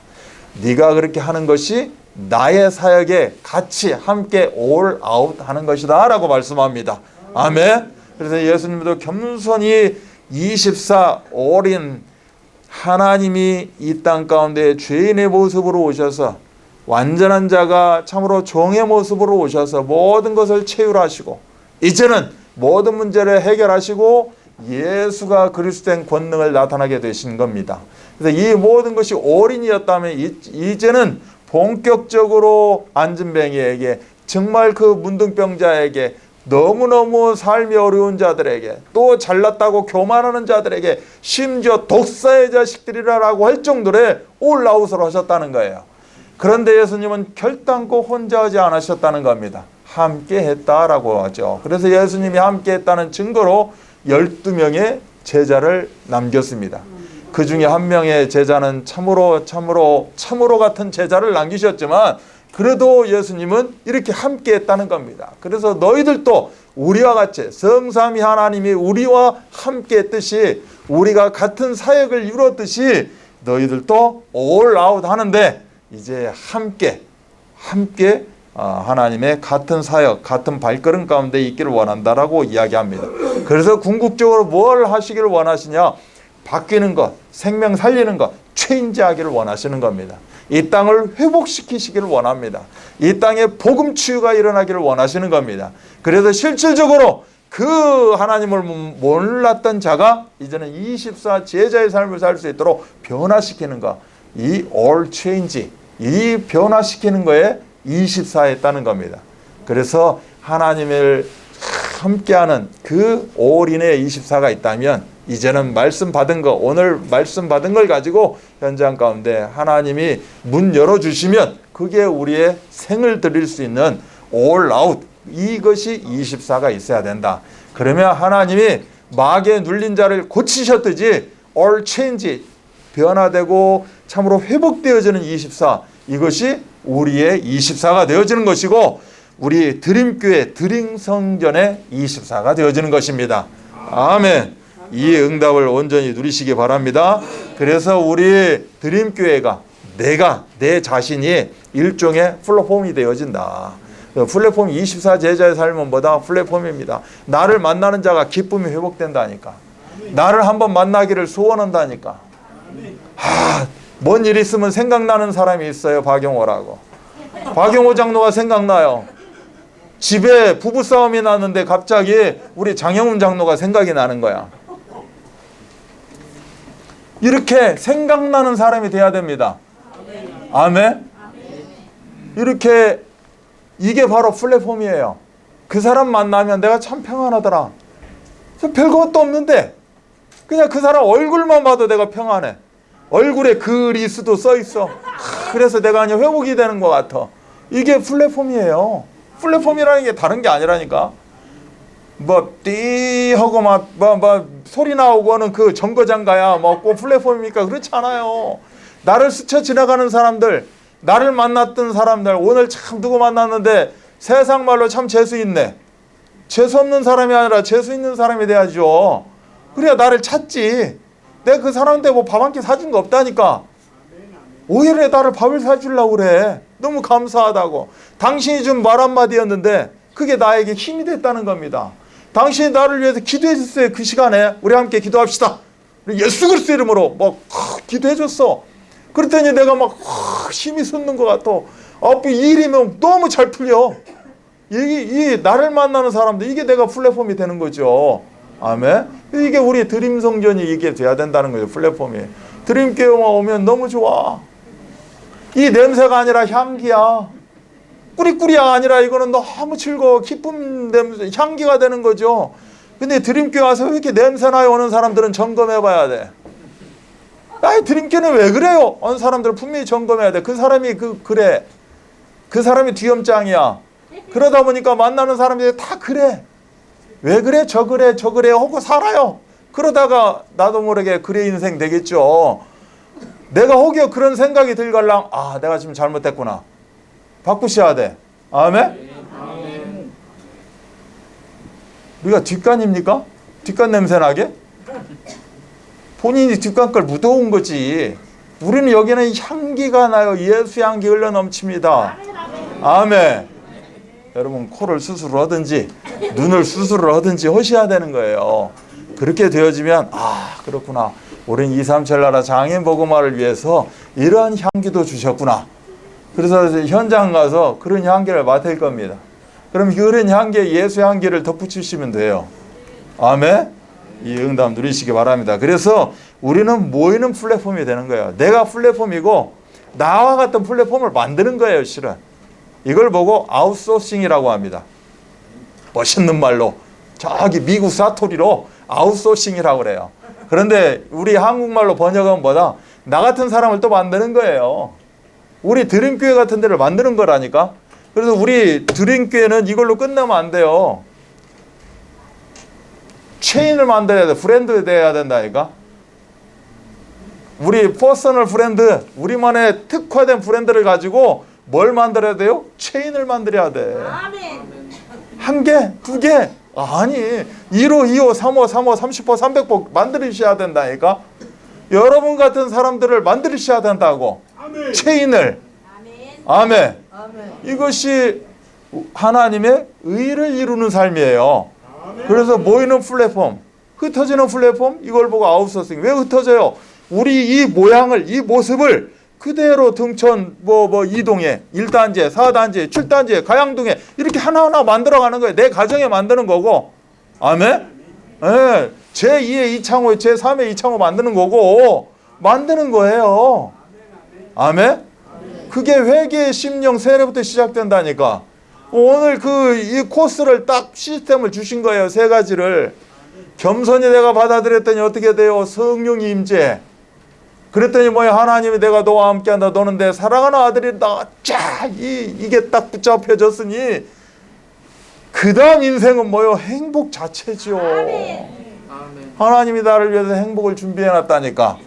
네가 그렇게 하는 것이 나의 사역에 같이 함께 올 아웃 하는 것이다 라고 말씀합니다. 아멘. 그래서 예수님도 겸손히 24 올인 하나님이 이 땅 가운데 죄인의 모습으로 오셔서 완전한 자가 참으로 종의 모습으로 오셔서 모든 것을 채율하시고 이제는 모든 문제를 해결하시고 예수가 그리스도된 권능을 나타나게 되신 겁니다. 그래서 이 모든 것이 올인이었다면 이제는 본격적으로 안진뱅이에게 정말 그 문둥병자에게 너무너무 삶이 어려운 자들에게 또 잘났다고 교만하는 자들에게 심지어 독사의 자식들이라고 할 정도로 올라웃을 하셨다는 거예요. 그런데 예수님은 결단코 혼자 하지 않으셨다는 겁니다. 함께 했다라고 하죠. 그래서 예수님이 함께 했다는 증거로 12명의 제자를 남겼습니다. 그 중에 한 명의 제자는 참으로 같은 제자를 남기셨지만 그래도 예수님은 이렇게 함께 했다는 겁니다. 그래서 너희들도 우리와 같이 성삼위 하나님이 우리와 함께 했듯이 우리가 같은 사역을 이루었듯이 너희들도 올 아웃 하는데 이제 함께 하나님의 같은 사역, 같은 발걸음 가운데 있기를 원한다라고 이야기합니다. 그래서 궁극적으로 뭘 하시기를 원하시냐? 바뀌는 것, 생명 살리는 것, 체인지하기를 원하시는 겁니다. 이 땅을 회복시키시기를 원합니다. 이 땅에 복음 치유가 일어나기를 원하시는 겁니다. 그래서 실질적으로 그 하나님을 몰랐던 자가 이제는 24 제자의 삶을 살 수 있도록 변화시키는 것, 이 all change, 이 변화시키는 거에 24 했다는 겁니다. 그래서 하나님을 함께하는 그 올인의 24가 있다면 이제는 말씀 받은 거, 오늘 말씀 받은 걸 가지고 현장 가운데 하나님이 문 열어주시면 그게 우리의 생을 드릴 수 있는 all out, 이것이 24가 있어야 된다. 그러면 하나님이 마귀에 눌린 자를 고치셨듯이 all change, 변화되고 참으로 회복되어지는 24, 이것이 우리의 24가 되어지는 것이고 우리 드림교회 드림성전의 24가 되어지는 것입니다. 아멘. 이 응답을 온전히 누리시기 바랍니다. 그래서 우리 드림교회가 내 자신이 일종의 플랫폼이 되어진다. 플랫폼 24 제자의 삶은 뭐다? 플랫폼입니다. 나를 만나는 자가 기쁨이 회복된다니까. 나를 한번 만나기를 소원한다니까. 뭔 일 있으면 생각나는 사람이 있어요. 박용호라고. 박용호 장로가 생각나요. 집에 부부싸움이 났는데 갑자기 우리 장영훈 장로가 생각이 나는 거야. 이렇게 생각나는 사람이 돼야 됩니다. 아멘. 이렇게 이게 바로 플랫폼이에요. 그 사람 만나면 내가 참 평안하더라. 별것도 없는데 그냥 그 사람 얼굴만 봐도 내가 평안해. 얼굴에 그리스도 써 있어. 그래서 내가 그냥 회복이 되는 것 같아. 이게 플랫폼이에요. 플랫폼이라는 게 다른 게 아니라니까. 띠 하고 막 소리 나오고는 그 정거장가야 꼭 플랫폼입니까? 그렇지 않아요. 나를 스쳐 지나가는 사람들, 나를 만났던 사람들, 오늘 참 누구 만났는데 세상 말로 참 재수 있네. 재수 없는 사람이 아니라 재수 있는 사람이 돼야죠. 그래야 나를 찾지. 내가 그 사람한테 밥 한 끼 사준 거 없다니까. 오히려 나를 밥을 사주려고 그래. 너무 감사하다고. 당신이 준 말 한마디였는데 그게 나에게 힘이 됐다는 겁니다. 당신이 나를 위해서 기도해 줬어요. 그 시간에 우리 함께 기도합시다. 예수 그리스도 이름으로 기도해 줬어. 그랬더니 내가 힘이 솟는 것 같아. 이 일이면 너무 잘 풀려. 이 나를 만나는 사람들, 이게 내가 플랫폼이 되는 거죠. 아멘. 이게 우리 드림성전이 이게 돼야 된다는 거예요. 플랫폼이. 드림교회만 오면 너무 좋아. 이 냄새가 아니라 향기야. 꾸리꾸리가 아니라 이거는 너무 즐거워. 기쁨 냄새, 향기가 되는 거죠. 근데 드림교회 와서 왜 이렇게 냄새나요? 오는 사람들은 점검해 봐야 돼. 아이, 드림교회는 왜 그래요? 어느 사람들은 분명히 점검해야 돼. 그 사람이 그래. 그 사람이 뒤엄짱이야. 그러다 보니까 만나는 사람들이 다 그래. 왜 그래? 저 그래, 저 그래 하고 살아요. 그러다가 나도 모르게 그래 인생 되겠죠. 내가 혹여 그런 생각이 들걸랑, 아, 내가 지금 잘못했구나. 바꾸셔야 돼. 아멘? 우리가 뒷간입니까? 뒷간 냄새 나게? 본인이 뒷간 걸 묻어온 거지. 우리는 여기는 향기가 나요. 예수 향기 흘러 넘칩니다. 아멘. 여러분, 코를 수술을 하든지 눈을 수술을 하든지 하셔야 되는 거예요. 그렇게 되어지면, 아, 그렇구나. 우린 237 나라 장애인 복음화를 위해서 이러한 향기도 주셨구나. 그래서 현장 가서 그런 향기를 맡을 겁니다. 그럼 그런 향기에 예수 향기를 덧붙이시면 돼요. 아멘? 이 응답 누리시기 바랍니다. 그래서 우리는 모이는 플랫폼이 되는 거예요. 내가 플랫폼이고 나와 같은 플랫폼을 만드는 거예요, 실은. 이걸 보고 아웃소싱이라고 합니다. 멋있는 말로. 저기 미국 사투리로 아웃소싱이라고 그래요. 그런데 우리 한국말로 번역하면 뭐다? 나 같은 사람을 또 만드는 거예요. 우리 드림교회 같은 데를 만드는 거라니까. 그래서 우리 드림교회는 이걸로 끝나면 안 돼요. 체인을 만들어야 돼. 브랜드 돼야 된다니까. 우리 퍼스널 브랜드, 우리만의 특화된 브랜드를 가지고 뭘 만들어야 돼요? 체인을 만들어야 돼. 한 개, 두 개. 아니, 1호, 2호, 3호, 3호, 30호, 300호 만들으셔야 된다니까. 여러분 같은 사람들을 만들으셔야 된다고. 아멘. 체인을. 아멘. 아멘. 이것이 하나님의 의를 이루는 삶이에요. 아멘. 그래서 모이는 플랫폼, 흩어지는 플랫폼, 이걸 보고 아웃소싱. 왜 흩어져요? 우리 이 모양을, 이 모습을 그대로 등천, 2동에, 1단지에, 4단지에, 7단지에, 가양동에 이렇게 하나하나 만들어가는 거예요. 내 가정에 만드는 거고. 아멘? 네. 제2의 이창호, 제3의 이창호 만드는 거고, 만드는 거예요. 아멘? 그게 회개의 심령 세례부터 시작된다니까. 오늘 이 코스를 딱 시스템을 주신 거예요. 세 가지를. 겸손히 내가 받아들였더니 어떻게 돼요? 성령이 임재. 그랬더니 뭐야? 하나님이 내가 너와 함께한다. 너는 내 사랑하는 아들이다. 자, 이게 딱 붙잡혀졌으니 그 다음 인생은 뭐요? 행복 자체죠. 하나님이 나를 위해서 행복을 준비해놨다니까.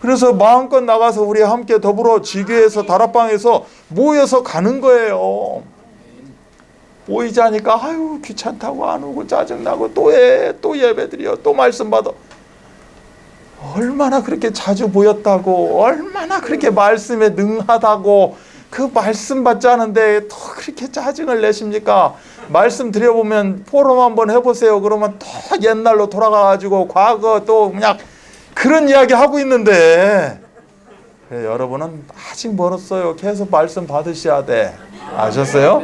그래서 마음껏 나가서 우리 함께 더불어 지교에서 다락방에서 모여서 가는 거예요. 모이자니까 아유 귀찮다고 안 오고 짜증나고 또 예배드려 또 말씀 받아. 얼마나 그렇게 자주 모였다고, 얼마나 그렇게 말씀에 능하다고 그 말씀 받지 않은데 더 그렇게 짜증을 내십니까? 말씀 드려보면 포럼 한번 해보세요. 그러면 더 옛날로 돌아가가지고 과거 또 그냥 그런 이야기 하고 있는데, 그래, 여러분은 아직 멀었어요. 계속 말씀 받으셔야 돼. 아셨어요?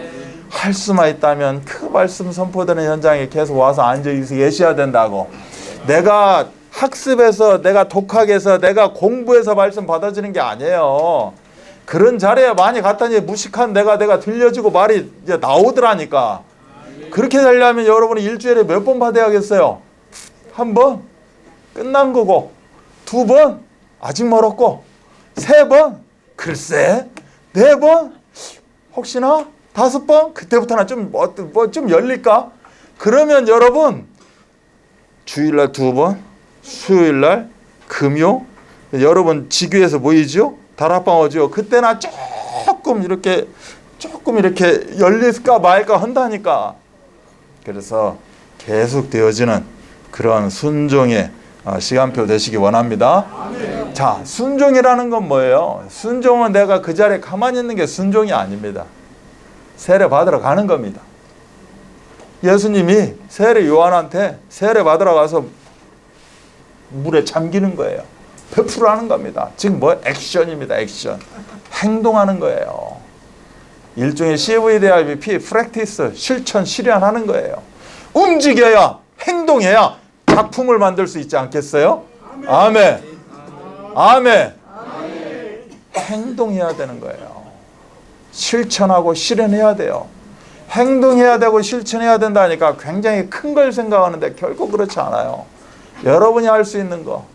할 수만 있다면 그 말씀 선포되는 현장에 계속 와서 앉아 계셔야 된다고. 내가 학습해서, 내가 독학해서, 내가 공부해서 말씀 받아지는 게 아니에요. 그런 자리에 많이 갔더니 무식한 내가 들려지고 말이 이제 나오더라니까. 그렇게 되려면 여러분이 일주일에 몇 번 받아야겠어요? 한 번? 끝난 거고. 2번? 아직 멀었고. 3번? 글쎄. 4번? 혹시나? 5번? 그때부터는 좀 열릴까? 그러면 여러분, 주일날 2번, 수요일날, 금요, 여러분 지교에서 모이죠? 다락방 오죠? 그때나 조금 이렇게 열릴까 말까 한다니까. 그래서 계속 되어지는 그런 순종의 시간표 되시기 원합니다. 아멘. 자, 순종이라는 건 뭐예요? 순종은 내가 그 자리에 가만히 있는 게 순종이 아닙니다. 세례 받으러 가는 겁니다. 예수님이 세례 요한한테 세례 받으러 가서 물에 잠기는 거예요. 100% 하는 겁니다. 지금 액션입니다. 액션. 행동하는 거예요. 일종의 CVDIP, 프랙티스, 실천, 실현하는 거예요. 움직여야, 행동해야 작품을 만들 수 있지 않겠어요? 아멘. 아멘. 행동해야 되는 거예요. 실천하고 실현해야 돼요. 행동해야 되고 실천해야 된다니까 굉장히 큰 걸 생각하는데 결코 그렇지 않아요. 여러분이 할 수 있는 거,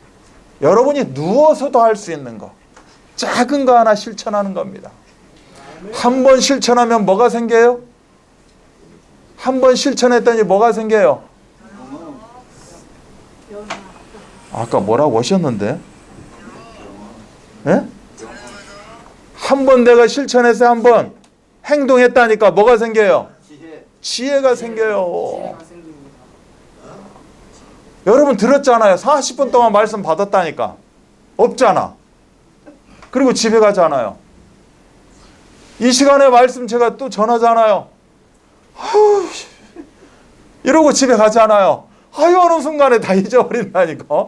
여러분이 누워서도 할 수 있는 거, 작은 거 하나 실천하는 겁니다. 한 번 실천하면 뭐가 생겨요? 한 번 실천했더니 뭐가 생겨요? 아까 뭐라고 하셨는데? 예? 한 번 내가 실천해서 한 번 행동했다니까 뭐가 생겨요? 지혜가 생겨요. 여러분 들었잖아요. 40분 동안 말씀 받았다니까. 없잖아. 그리고 집에 가잖아요. 이 시간에 말씀 제가 또 전하잖아요. 아유, 이러고 집에 가잖아요. 아유, 어느 순간에 다 잊어버린다니까.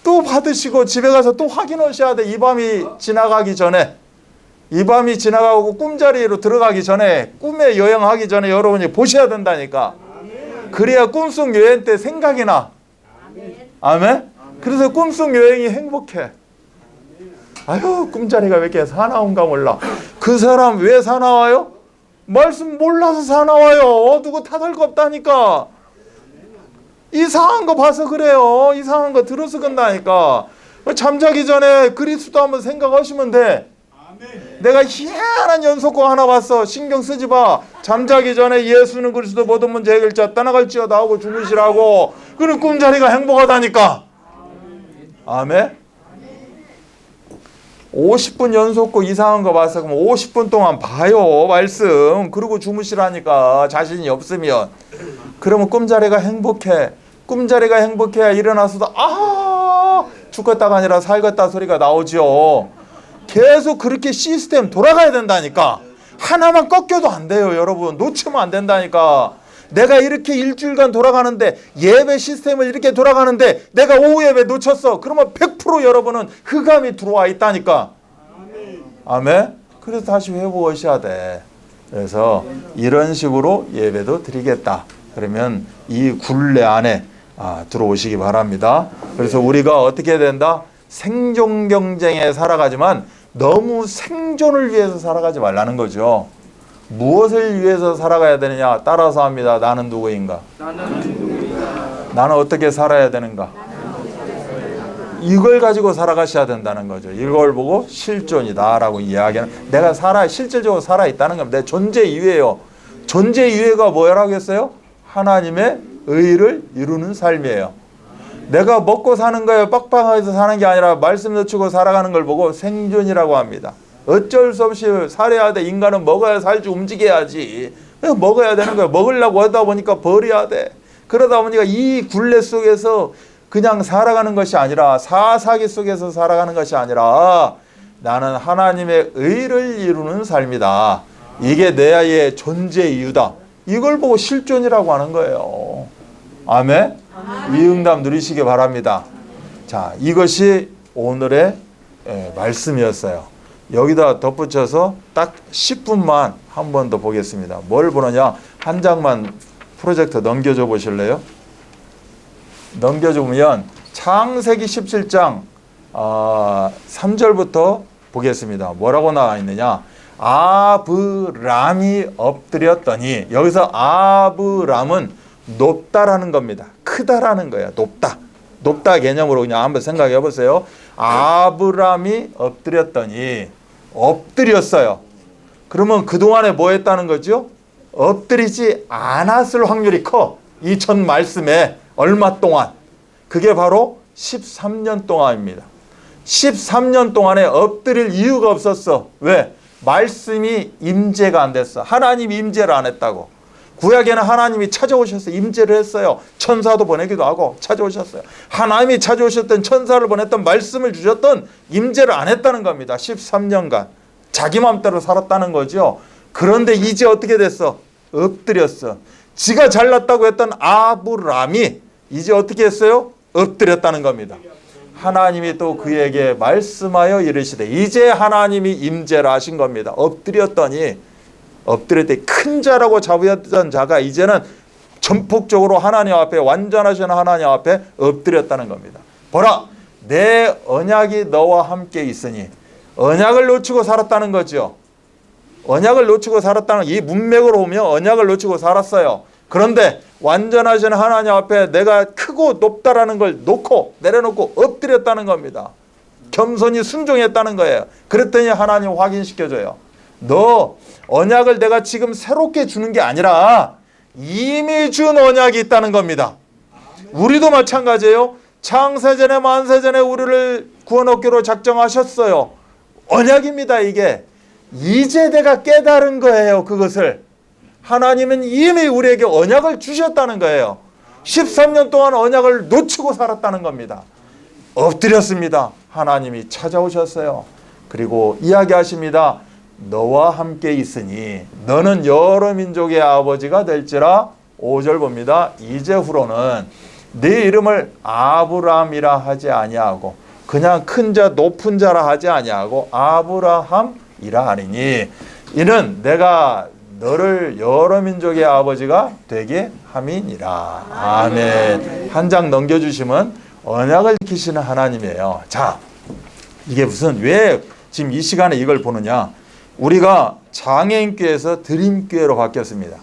또 받으시고 집에 가서 또 확인하셔야 돼. 이 밤이 지나가기 전에. 이 밤이 지나가고 꿈자리로 들어가기 전에, 꿈에 여행하기 전에 여러분이 보셔야 된다니까. 그래야 꿈속 여행 때 생각이 나. 아멘? 그래서 꿈속 여행이 행복해. 아유, 꿈자리가 왜 이렇게 사나운가 몰라. 그 사람 왜 사나워요? 말씀 몰라서 사나워요. 누구 탓할 거 없다니까. 이상한 거 봐서 그래요. 이상한 거 들어서 그런다니까. 잠자기 전에 그리스도 한번 생각하시면 돼. 내가 희한한 연속곡 하나 봤어. 신경 쓰지 마. 잠자기 전에 예수는 그리스도 모든 문제 해결자 떠나갈지어다 하고 주무시라고. 그런 꿈자리가 행복하다니까. 아멘. 50분 연속곡 이상한 거 봤어. 그럼 50분 동안 봐요 말씀. 그리고 주무시라니까. 자신이 없으면. 그러면 꿈자리가 행복해. 꿈자리가 행복해야 일어나서도 죽겠다가 아니라 살겠다 소리가 나오죠. 계속 그렇게 시스템 돌아가야 된다니까. 하나만 꺾여도 안 돼요 여러분. 놓치면 안 된다니까. 내가 이렇게 일주일간 돌아가는데, 예배 시스템을 이렇게 돌아가는데 내가 오후 예배 놓쳤어. 그러면 100% 여러분은 흑암이 들어와 있다니까. 아멘. 그래서 다시 회복하셔야 돼. 그래서 이런 식으로 예배도 드리겠다. 그러면 이 굴레 안에 들어오시기 바랍니다. 그래서 우리가 어떻게 된다? 생존 경쟁에 살아가지만 너무 생존을 위해서 살아가지 말라는 거죠. 무엇을 위해서 살아가야 되느냐? 따라서 합니다. 나는 누구인가? 나는 어떻게 살아야 되는가? 이걸 가지고 살아가셔야 된다는 거죠. 이걸 보고 실존이다라고 이야기하는, 내가 실질적으로 살아있다는 겁니다. 내 존재 이유예요. 존재 이유가 뭐라고 했어요? 하나님의 의를 이루는 삶이에요. 내가 먹고 사는 거에 빡빡해서 사는 게 아니라 말씀 늦추고 살아가는 걸 보고 생존이라고 합니다. 어쩔 수 없이 살아야 돼. 인간은 먹어야 살지, 움직여야지. 먹어야 되는 거야. 먹으려고 하다 보니까 버려야 돼. 그러다 보니까 이 굴레 속에서 그냥 살아가는 것이 아니라, 사사기 속에서 살아가는 것이 아니라 나는 하나님의 의를 이루는 삶이다. 이게 내 아이의 존재 이유다. 이걸 보고 실존이라고 하는 거예요. 아멘? 이 응답 누리시기 바랍니다. 자, 이것이 오늘의 말씀이었어요. 여기다 덧붙여서 딱 10분만 한 번 더 보겠습니다. 뭘 보느냐? 한 장만 프로젝터 넘겨줘 보실래요? 넘겨주면 창세기 17장 3절부터 보겠습니다. 뭐라고 나와 있느냐? 아브람이 엎드렸더니, 여기서 아브람은 높다라는 겁니다. 크다라는 거예요. 높다 개념으로 그냥 한번 생각해 보세요. 아브람이 엎드렸더니, 엎드렸어요. 그러면 그동안에 뭐 했다는 거죠? 엎드리지 않았을 확률이 커. 이 첫 말씀에 얼마 동안? 그게 바로 13년 동안입니다. 13년 동안에 엎드릴 이유가 없었어. 왜? 말씀이 임재가 안 됐어. 하나님이 임재를 안 했다고. 구약에는 하나님이 찾아오셔서 임재를 했어요. 천사도 보내기도 하고 찾아오셨어요. 하나님이 찾아오셨던 천사를 보냈던, 말씀을 주셨던 임재를 안 했다는 겁니다. 13년간 자기 마음대로 살았다는 거죠. 그런데 이제 어떻게 됐어? 엎드렸어. 지가 잘났다고 했던 아브람이 이제 어떻게 했어요? 엎드렸다는 겁니다. 하나님이 또 그에게 말씀하여 이르시되, 이제 하나님이 임재를 하신 겁니다. 엎드렸더니 큰 자라고 자부했던 자가 이제는 전폭적으로 하나님 앞에, 완전하신 하나님 앞에 엎드렸다는 겁니다. 보라, 내 언약이 너와 함께 있으니 언약을 놓치고 살았다는 거죠. 언약을 놓치고 살았다는 이 문맥으로 보면 언약을 놓치고 살았어요. 그런데 완전하신 하나님 앞에 내가 크고 높다라는 걸 놓고 내려놓고 엎드렸다는 겁니다. 겸손히 순종했다는 거예요. 그랬더니 하나님 확인시켜줘요. 너 언약을 내가 지금 새롭게 주는 게 아니라 이미 준 언약이 있다는 겁니다. 우리도 마찬가지예요. 창세전에 만세전에 우리를 구원 얻기로 작정하셨어요. 언약입니다. 이게 이제 내가 깨달은 거예요. 그것을 하나님은 이미 우리에게 언약을 주셨다는 거예요. 13년 동안 언약을 놓치고 살았다는 겁니다. 엎드렸습니다. 하나님이 찾아오셨어요. 그리고 이야기하십니다. 너와 함께 있으니 너는 여러 민족의 아버지가 될지라. 5절 봅니다. 이제후로는 네 이름을 아브라함이라 하지 아니하고 그냥 큰 자 높은 자라 하지 아니하고 아브라함이라 하리니 이는 내가 너를 여러 민족의 아버지가 되게 함이니라. 아멘. 한 장 넘겨주시면 언약을 지키시는 하나님이에요. 자, 이게 왜 지금 이 시간에 이걸 보느냐. 우리가 장애인교회에서 드림교회로 바뀌었습니다.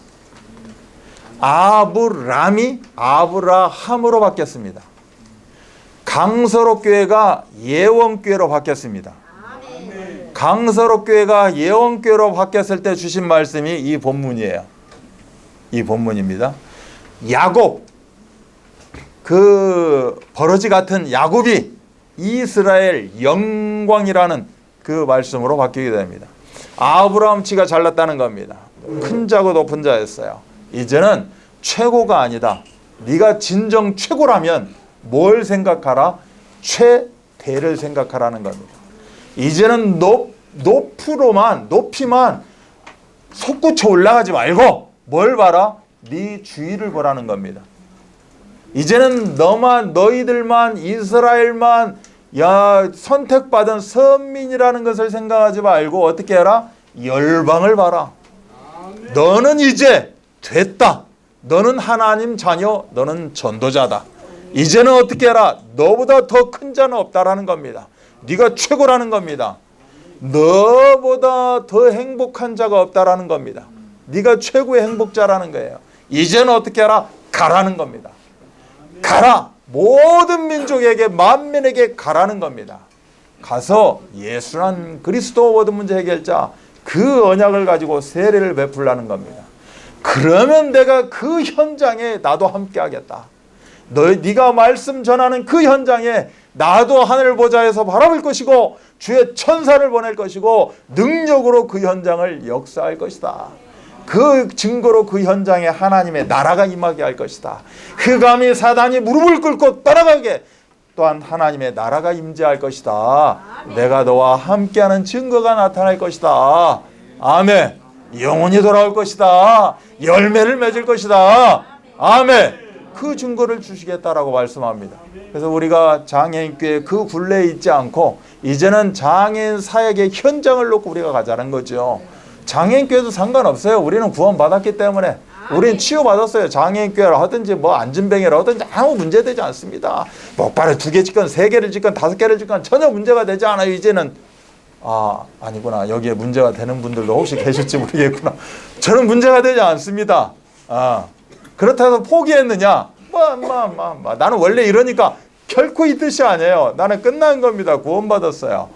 아브람이 아브라함으로 바뀌었습니다. 강서로교회가 예원교회로 바뀌었습니다. 강서로교회가 예원교회로 바뀌었을 때 주신 말씀이 이 본문이에요. 이 본문입니다. 야곱, 그 버러지 같은 야곱이 이스라엘 영광이라는 그 말씀으로 바뀌게 됩니다. 아브라함 치가 잘났다는 겁니다. 큰 자고 높은 자였어요. 이제는 최고가 아니다. 네가 진정 최고라면 뭘 생각하라? 최대를 생각하라는 겁니다. 이제는 높이만 솟구쳐 올라가지 말고 뭘 봐라? 네 주위를 보라는 겁니다. 이제는 너희들만 이스라엘만 선택받은 선민이라는 것을 생각하지 말고 어떻게 해라? 열방을 봐라. 너는 이제 됐다. 너는 하나님 자녀, 너는 전도자다. 이제는 어떻게 해라? 너보다 더 큰 자는 없다라는 겁니다. 네가 최고라는 겁니다. 너보다 더 행복한 자가 없다라는 겁니다. 네가 최고의 행복자라는 거예요. 이제는 어떻게 해라? 가라는 겁니다. 가라. 모든 민족에게 만민에게 가라는 겁니다. 가서 예수란 그리스도 모든 문제 해결자 그 언약을 가지고 세례를 베풀라는 겁니다. 그러면 내가 그 현장에 나도 함께 하겠다. 네가 말씀 전하는 그 현장에 나도 하늘 보좌에서 바라볼 것이고 주의 천사를 보낼 것이고 능력으로 그 현장을 역사할 것이다. 그 증거로 그 현장에 하나님의 나라가 임하게 할 것이다. 흑암이 사단이 무릎을 꿇고 떠나가게 또한 하나님의 나라가 임재할 것이다. 내가 너와 함께하는 증거가 나타날 것이다. 아멘. 영혼이 돌아올 것이다. 열매를 맺을 것이다. 아멘. 그 증거를 주시겠다라고 말씀합니다. 그래서 우리가 장애인교회 그 굴레에 있지 않고 이제는 장애인 사역의 현장을 놓고 우리가 가자는 거죠. 장애인교회도 상관없어요. 우리는 구원받았기 때문에 우리는 치유받았어요. 장애인교회를 하든지 안진뱅이를 하든지 아무 문제되지 않습니다. 목발을 2개 짓건 3개를 짓건 5개를 짓건 전혀 문제가 되지 않아요. 이제는 아니구나. 여기에 문제가 되는 분들도 혹시 계실지 모르겠구나. 저는 문제가 되지 않습니다. 그렇다고 해서 포기했느냐? 나는 원래 이러니까 결코 이 뜻이 아니에요. 나는 끝난 겁니다. 구원받았어요.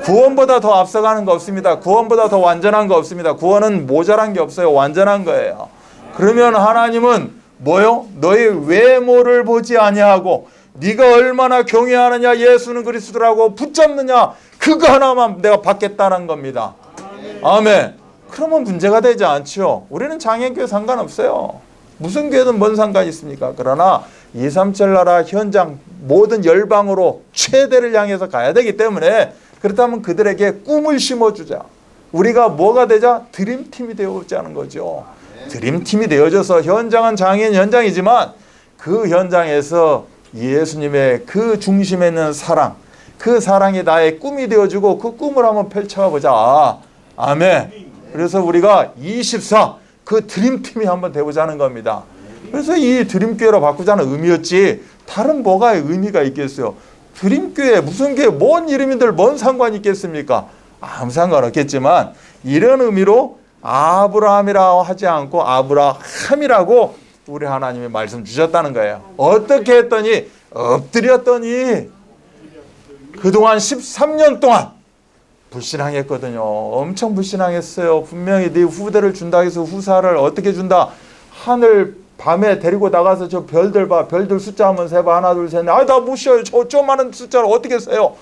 구원보다 더 앞서가는 거 없습니다. 구원보다 더 완전한 거 없습니다. 구원은 모자란 게 없어요. 완전한 거예요. 그러면 하나님은 뭐요? 너의 외모를 보지 아니하고 네가 얼마나 경외하느냐 예수는 그리스도라고 붙잡느냐 그거 하나만 내가 받겠다는 겁니다. 아멘. 그러면 문제가 되지 않죠. 우리는 장애인교회 상관없어요. 무슨 교회든 뭔 상관이 있습니까? 그러나 237 나라 현장 모든 열방으로 최대를 향해서 가야 되기 때문에 그렇다면 그들에게 꿈을 심어주자. 우리가 뭐가 되자? 드림팀이 되어보자는 거죠. 드림팀이 되어져서 현장은 장애인 현장이지만 그 현장에서 예수님의 그 중심에 있는 사랑, 그 사랑이 나의 꿈이 되어주고 그 꿈을 한번 펼쳐보자. 아멘. 그래서 우리가 24 그 드림팀이 한번 되보자는 겁니다. 그래서 이 드림교회로 바꾸자는 의미였지 다른 뭐가 의미가 있겠어요. 드림교회 무슨 교회 뭔 이름인들 뭔 상관이 있겠습니까? 아무 상관 없겠지만 이런 의미로 아브라함이라고 하지 않고 아브라함이라고 우리 하나님이 말씀 주셨다는 거예요. 어떻게 했더니 엎드렸더니 그동안 13년 동안 불신앙했거든요. 엄청 불신앙했어요. 분명히 네 후대를 준다 해서 후사를 어떻게 준다. 하늘 밤에 데리고 나가서 저 별들 봐. 별들 숫자 한번 세봐. 하나 둘 셋 넷. 나 못 쉬어요. 저 많은 숫자를 어떻게 세요.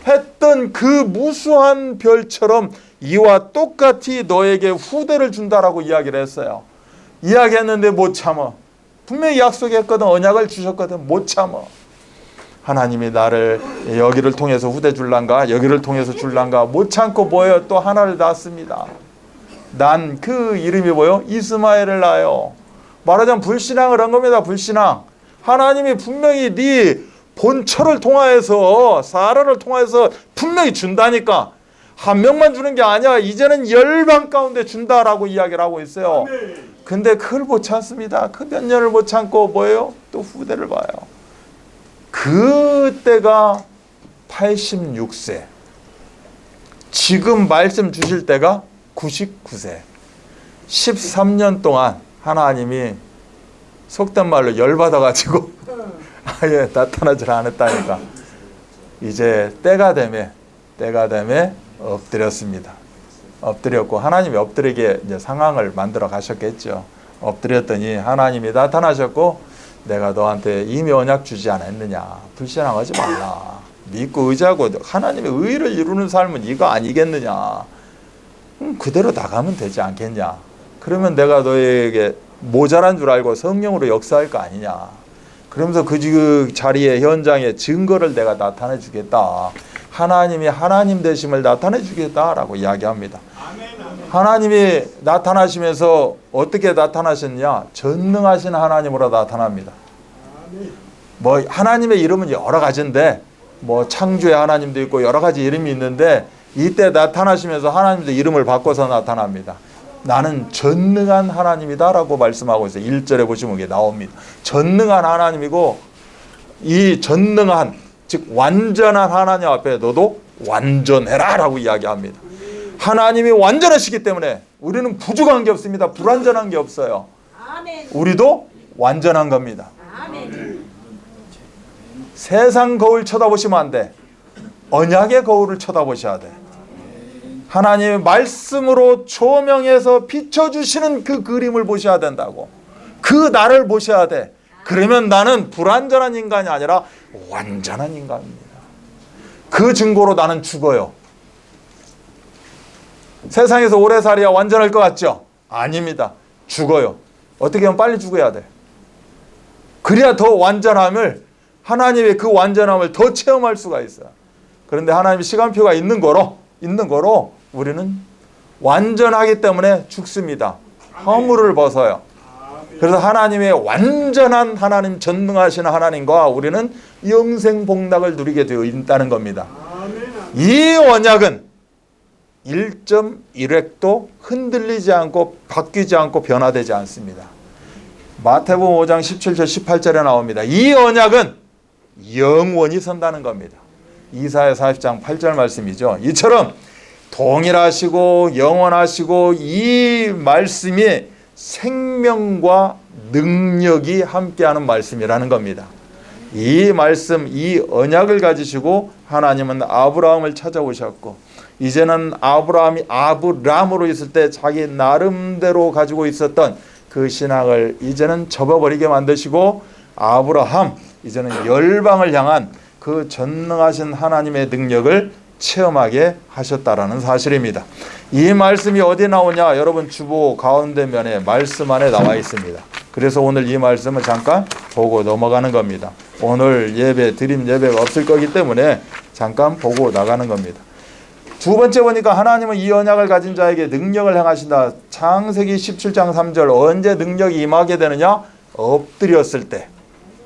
했던 그 무수한 별처럼 이와 똑같이 너에게 후대를 준다라고 이야기를 했어요. 이야기했는데 못 참아. 분명히 약속했거든. 언약을 주셨거든. 못 참아. 하나님이 나를 여기를 통해서 후대 줄란가 여기를 통해서 줄란가 못 참고 뭐예요? 또 하나를 낳습니다. 난 그 이름이 뭐예요? 이스마엘을 낳아요. 말하자면 불신앙을 한 겁니다. 불신앙. 하나님이 분명히 네 본처를 통하여서 사라를 통해서 분명히 준다니까. 한 명만 주는 게 아니야. 이제는 열방 가운데 준다라고 이야기를 하고 있어요. 근데 그걸 못 참습니다. 그 몇 년을 못 참고 뭐예요? 또 후대를 봐요. 그때가 86세. 지금 말씀 주실 때가 99세. 13년 동안 하나님이 속된 말로 열받아가지고 아예 나타나질 않았다니까. 이제 때가 되매 엎드렸습니다. 엎드렸고 하나님이 엎드리게 이제 상황을 만들어 가셨겠죠. 엎드렸더니 하나님이 나타나셨고 내가 너한테 이미 언약 주지 않았느냐. 불신앙하지 말라. 믿고 의지하고 하나님의 의를 이루는 삶은 이거 아니겠느냐. 그대로 나가면 되지 않겠냐. 그러면 내가 너에게 모자란 줄 알고 성령으로 역사할 거 아니냐. 그러면서 그 자리에 현장에 증거를 내가 나타내 주겠다. 하나님이 하나님 되심을 나타내 주겠다라고 이야기합니다. 하나님이 나타나시면서 어떻게 나타나셨냐? 전능하신 하나님으로 나타납니다. 뭐 하나님의 이름은 여러 가지인데 뭐 창조의 하나님도 있고 여러 가지 이름이 있는데 이때 나타나시면서 하나님도 이름을 바꿔서 나타납니다. 나는 전능한 하나님이다라고 말씀하고 있어요. 1절에 보시면 이게 나옵니다. 전능한 하나님이고 이 전능한 즉 완전한 하나님 앞에 너도 완전해라 라고 이야기합니다. 하나님이 완전하시기 때문에 우리는 부족한 게 없습니다. 불완전한 게 없어요. 우리도 완전한 겁니다. 세상 거울 쳐다보시면 안 돼. 언약의 거울을 쳐다보셔야 돼. 하나님의 말씀으로 조명해서 비춰주시는 그 그림을 보셔야 된다고. 그 나를 보셔야 돼. 그러면 나는 불완전한 인간이 아니라 완전한 인간입니다. 그 증거로 나는 죽어요. 세상에서 오래 살아야 완전할 것 같죠? 아닙니다. 죽어요. 어떻게 하면 빨리 죽어야 돼. 그래야 더 완전함을 하나님의 그 완전함을 더 체험할 수가 있어요. 그런데 하나님의 시간표가 있는 거로 우리는 완전하기 때문에 죽습니다. 허물을 벗어요. 그래서 하나님의 완전한 하나님, 전능하신 하나님과 우리는 영생 복락을 누리게 되어 있다는 겁니다. 이 언약은 1.1획도 흔들리지 않고 바뀌지 않고 변화되지 않습니다. 마태복음 5장 17절 18절에 나옵니다. 이 언약은 영원히 선다는 겁니다. 이사야 40장 8절 말씀이죠. 이처럼 동일하시고 영원하시고 이 말씀이 생명과 능력이 함께하는 말씀이라는 겁니다. 이 말씀, 이 언약을 가지시고 하나님은 아브라함을 찾아오셨고 이제는 아브라함이 아브람으로 있을 때 자기 나름대로 가지고 있었던 그 신앙을 이제는 접어버리게 만드시고 아브라함, 이제는 열방을 향한 그 전능하신 하나님의 능력을 체험하게 하셨다라는 사실입니다. 이 말씀이 어디 나오냐? 여러분 주보 가운데 면에 말씀 안에 나와 있습니다. 그래서 오늘 이 말씀을 잠깐 보고 넘어가는 겁니다. 오늘 예배, 드림 예배가 없을 거기 때문에 잠깐 보고 나가는 겁니다. 두 번째 보니까 하나님은 이 언약을 가진 자에게 능력을 행하신다. 창세기 17장 3절 언제 능력이 임하게 되느냐? 엎드렸을 때,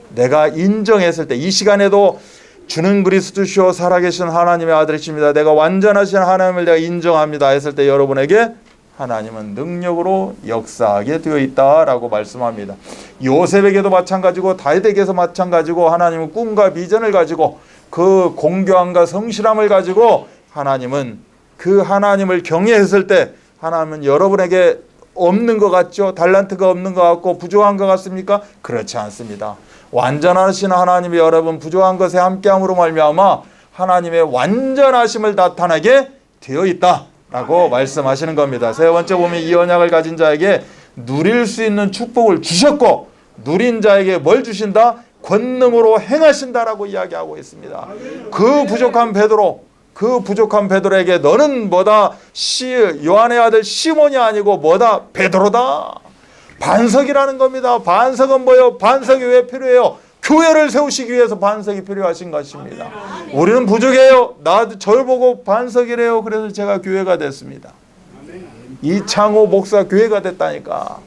내가 인정했을 때, 이 시간에도 주는 그리스도시요 살아계신 하나님의 아들이십니다. 내가 완전하신 하나님을 내가 인정합니다 했을 때 여러분에게 하나님은 능력으로 역사하게 되어 있다라고 말씀합니다. 요셉에게도 마찬가지고 다윗에게서 마찬가지고 하나님은 꿈과 비전을 가지고 그 공교함과 성실함을 가지고 하나님은 그 하나님을 경외했을 때 하나님은 여러분에게 없는 것 같죠? 달란트가 없는 것 같고 부족한 것 같습니까? 그렇지 않습니다. 완전하신 하나님이 여러분 부족한 것에 함께함으로 말미암아 하나님의 완전하심을 나타나게 되어 있다라고 말씀하시는 겁니다. 세 번째 보면 이 언약을 가진 자에게 누릴 수 있는 축복을 주셨고 누린 자에게 뭘 주신다? 권능으로 행하신다라고 이야기하고 있습니다. 그 부족한 베드로에게 너는 뭐다? 요한의 아들 시몬이 아니고 뭐다? 베드로다. 반석이라는 겁니다. 반석은 뭐예요? 반석이 왜 필요해요? 교회를 세우시기 위해서 반석이 필요하신 것입니다. 우리는 부족해요. 나도 저를 보고 반석이래요. 그래서 제가 교회가 됐습니다. 이창호 목사 교회가 됐다니까.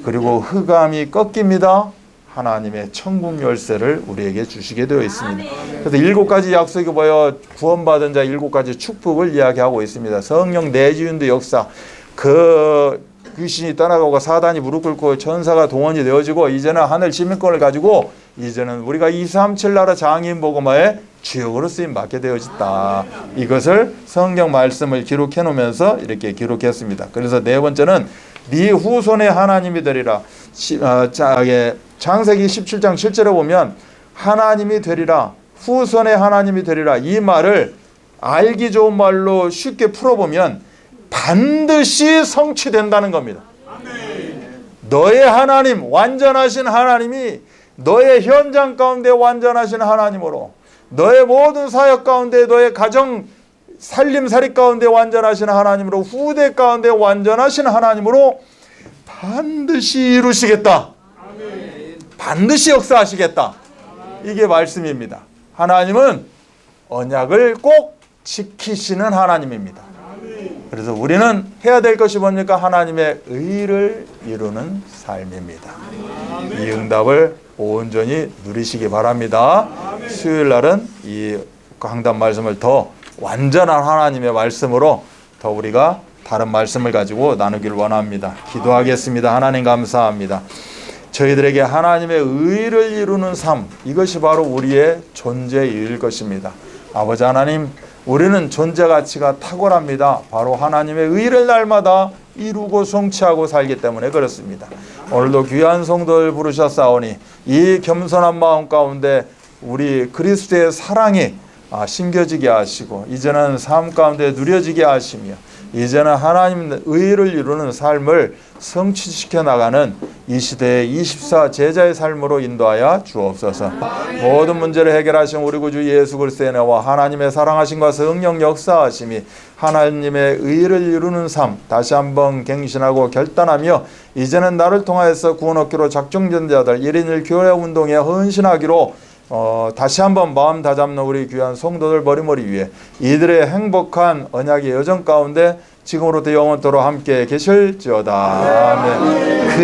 그리고 흑암이 꺾입니다. 하나님의 천국 열쇠를 우리에게 주시게 되어 있습니다. 그래서 7가지 약속이 뭐예요? 구원받은 자 7가지 축복을 이야기하고 있습니다. 성령 내지운도 역사, 그 귀신이 떠나가고 사단이 무릎 꿇고 천사가 동원이 되어지고 이제는 하늘 시민권을 가지고 이제는 우리가 237 나라 장인 복음화의 주역으로 쓰임 받게 되어졌다. 이것을 성경 말씀을 기록해 놓으면서 이렇게 기록했습니다. 그래서 네 번째는 네 후손의 하나님이 되리라. 창세기 17장 7절에 보면 하나님이 되리라, 후손의 하나님이 되리라, 이 말을 알기 좋은 말로 쉽게 풀어보면 반드시 성취된다는 겁니다. 너의 하나님, 완전하신 하나님이 너의 현장 가운데 완전하신 하나님으로, 너의 모든 사역 가운데, 너의 가정 살림살이 가운데 완전하신 하나님으로, 후대 가운데 완전하신 하나님으로 반드시 이루시겠다. 반드시 역사하시겠다. 이게 말씀입니다. 하나님은 언약을 꼭 지키시는 하나님입니다. 그래서 우리는 해야 될 것이 뭡니까? 하나님의 의를 이루는 삶입니다. 이 응답을 온전히 누리시기 바랍니다. 수요일 날은 이 강단 말씀을 더 완전한 하나님의 말씀으로 더 우리가 다른 말씀을 가지고 나누길 원합니다. 기도하겠습니다. 하나님 감사합니다. 저희들에게 하나님의 의를 이루는 삶, 이것이 바로 우리의 존재일 것입니다. 아버지 하나님, 우리는 존재 가치가 탁월합니다. 바로 하나님의 의를 날마다 이루고 성취하고 살기 때문에 그렇습니다. 오늘도 귀한 성도를 부르셨사오니 이 겸손한 마음 가운데 우리 그리스도의 사랑이 심겨지게 하시고 이제는 삶 가운데 누려지게 하시며 이제는 하나님 의를 이루는 삶을 성취시켜 나가는 이 시대의 24 제자의 삶으로 인도하여 주옵소서. 모든 문제를 해결하신 우리 구주 예수 그리스도의 은혜와 하나님의 사랑하심과 성령 역사하심이 하나님의 의를 이루는 삶 다시 한번 갱신하고 결단하며 이제는 나를 통하여서 구원 얻기로 작정된 자들 1인 1교회 운동에 헌신하기로 다시 한번 마음 다잡는 우리 귀한 성도들 머리머리 위에 이들의 행복한 언약의 여정 가운데 지금으로부터 영원토록 함께 계실지어다. 아멘.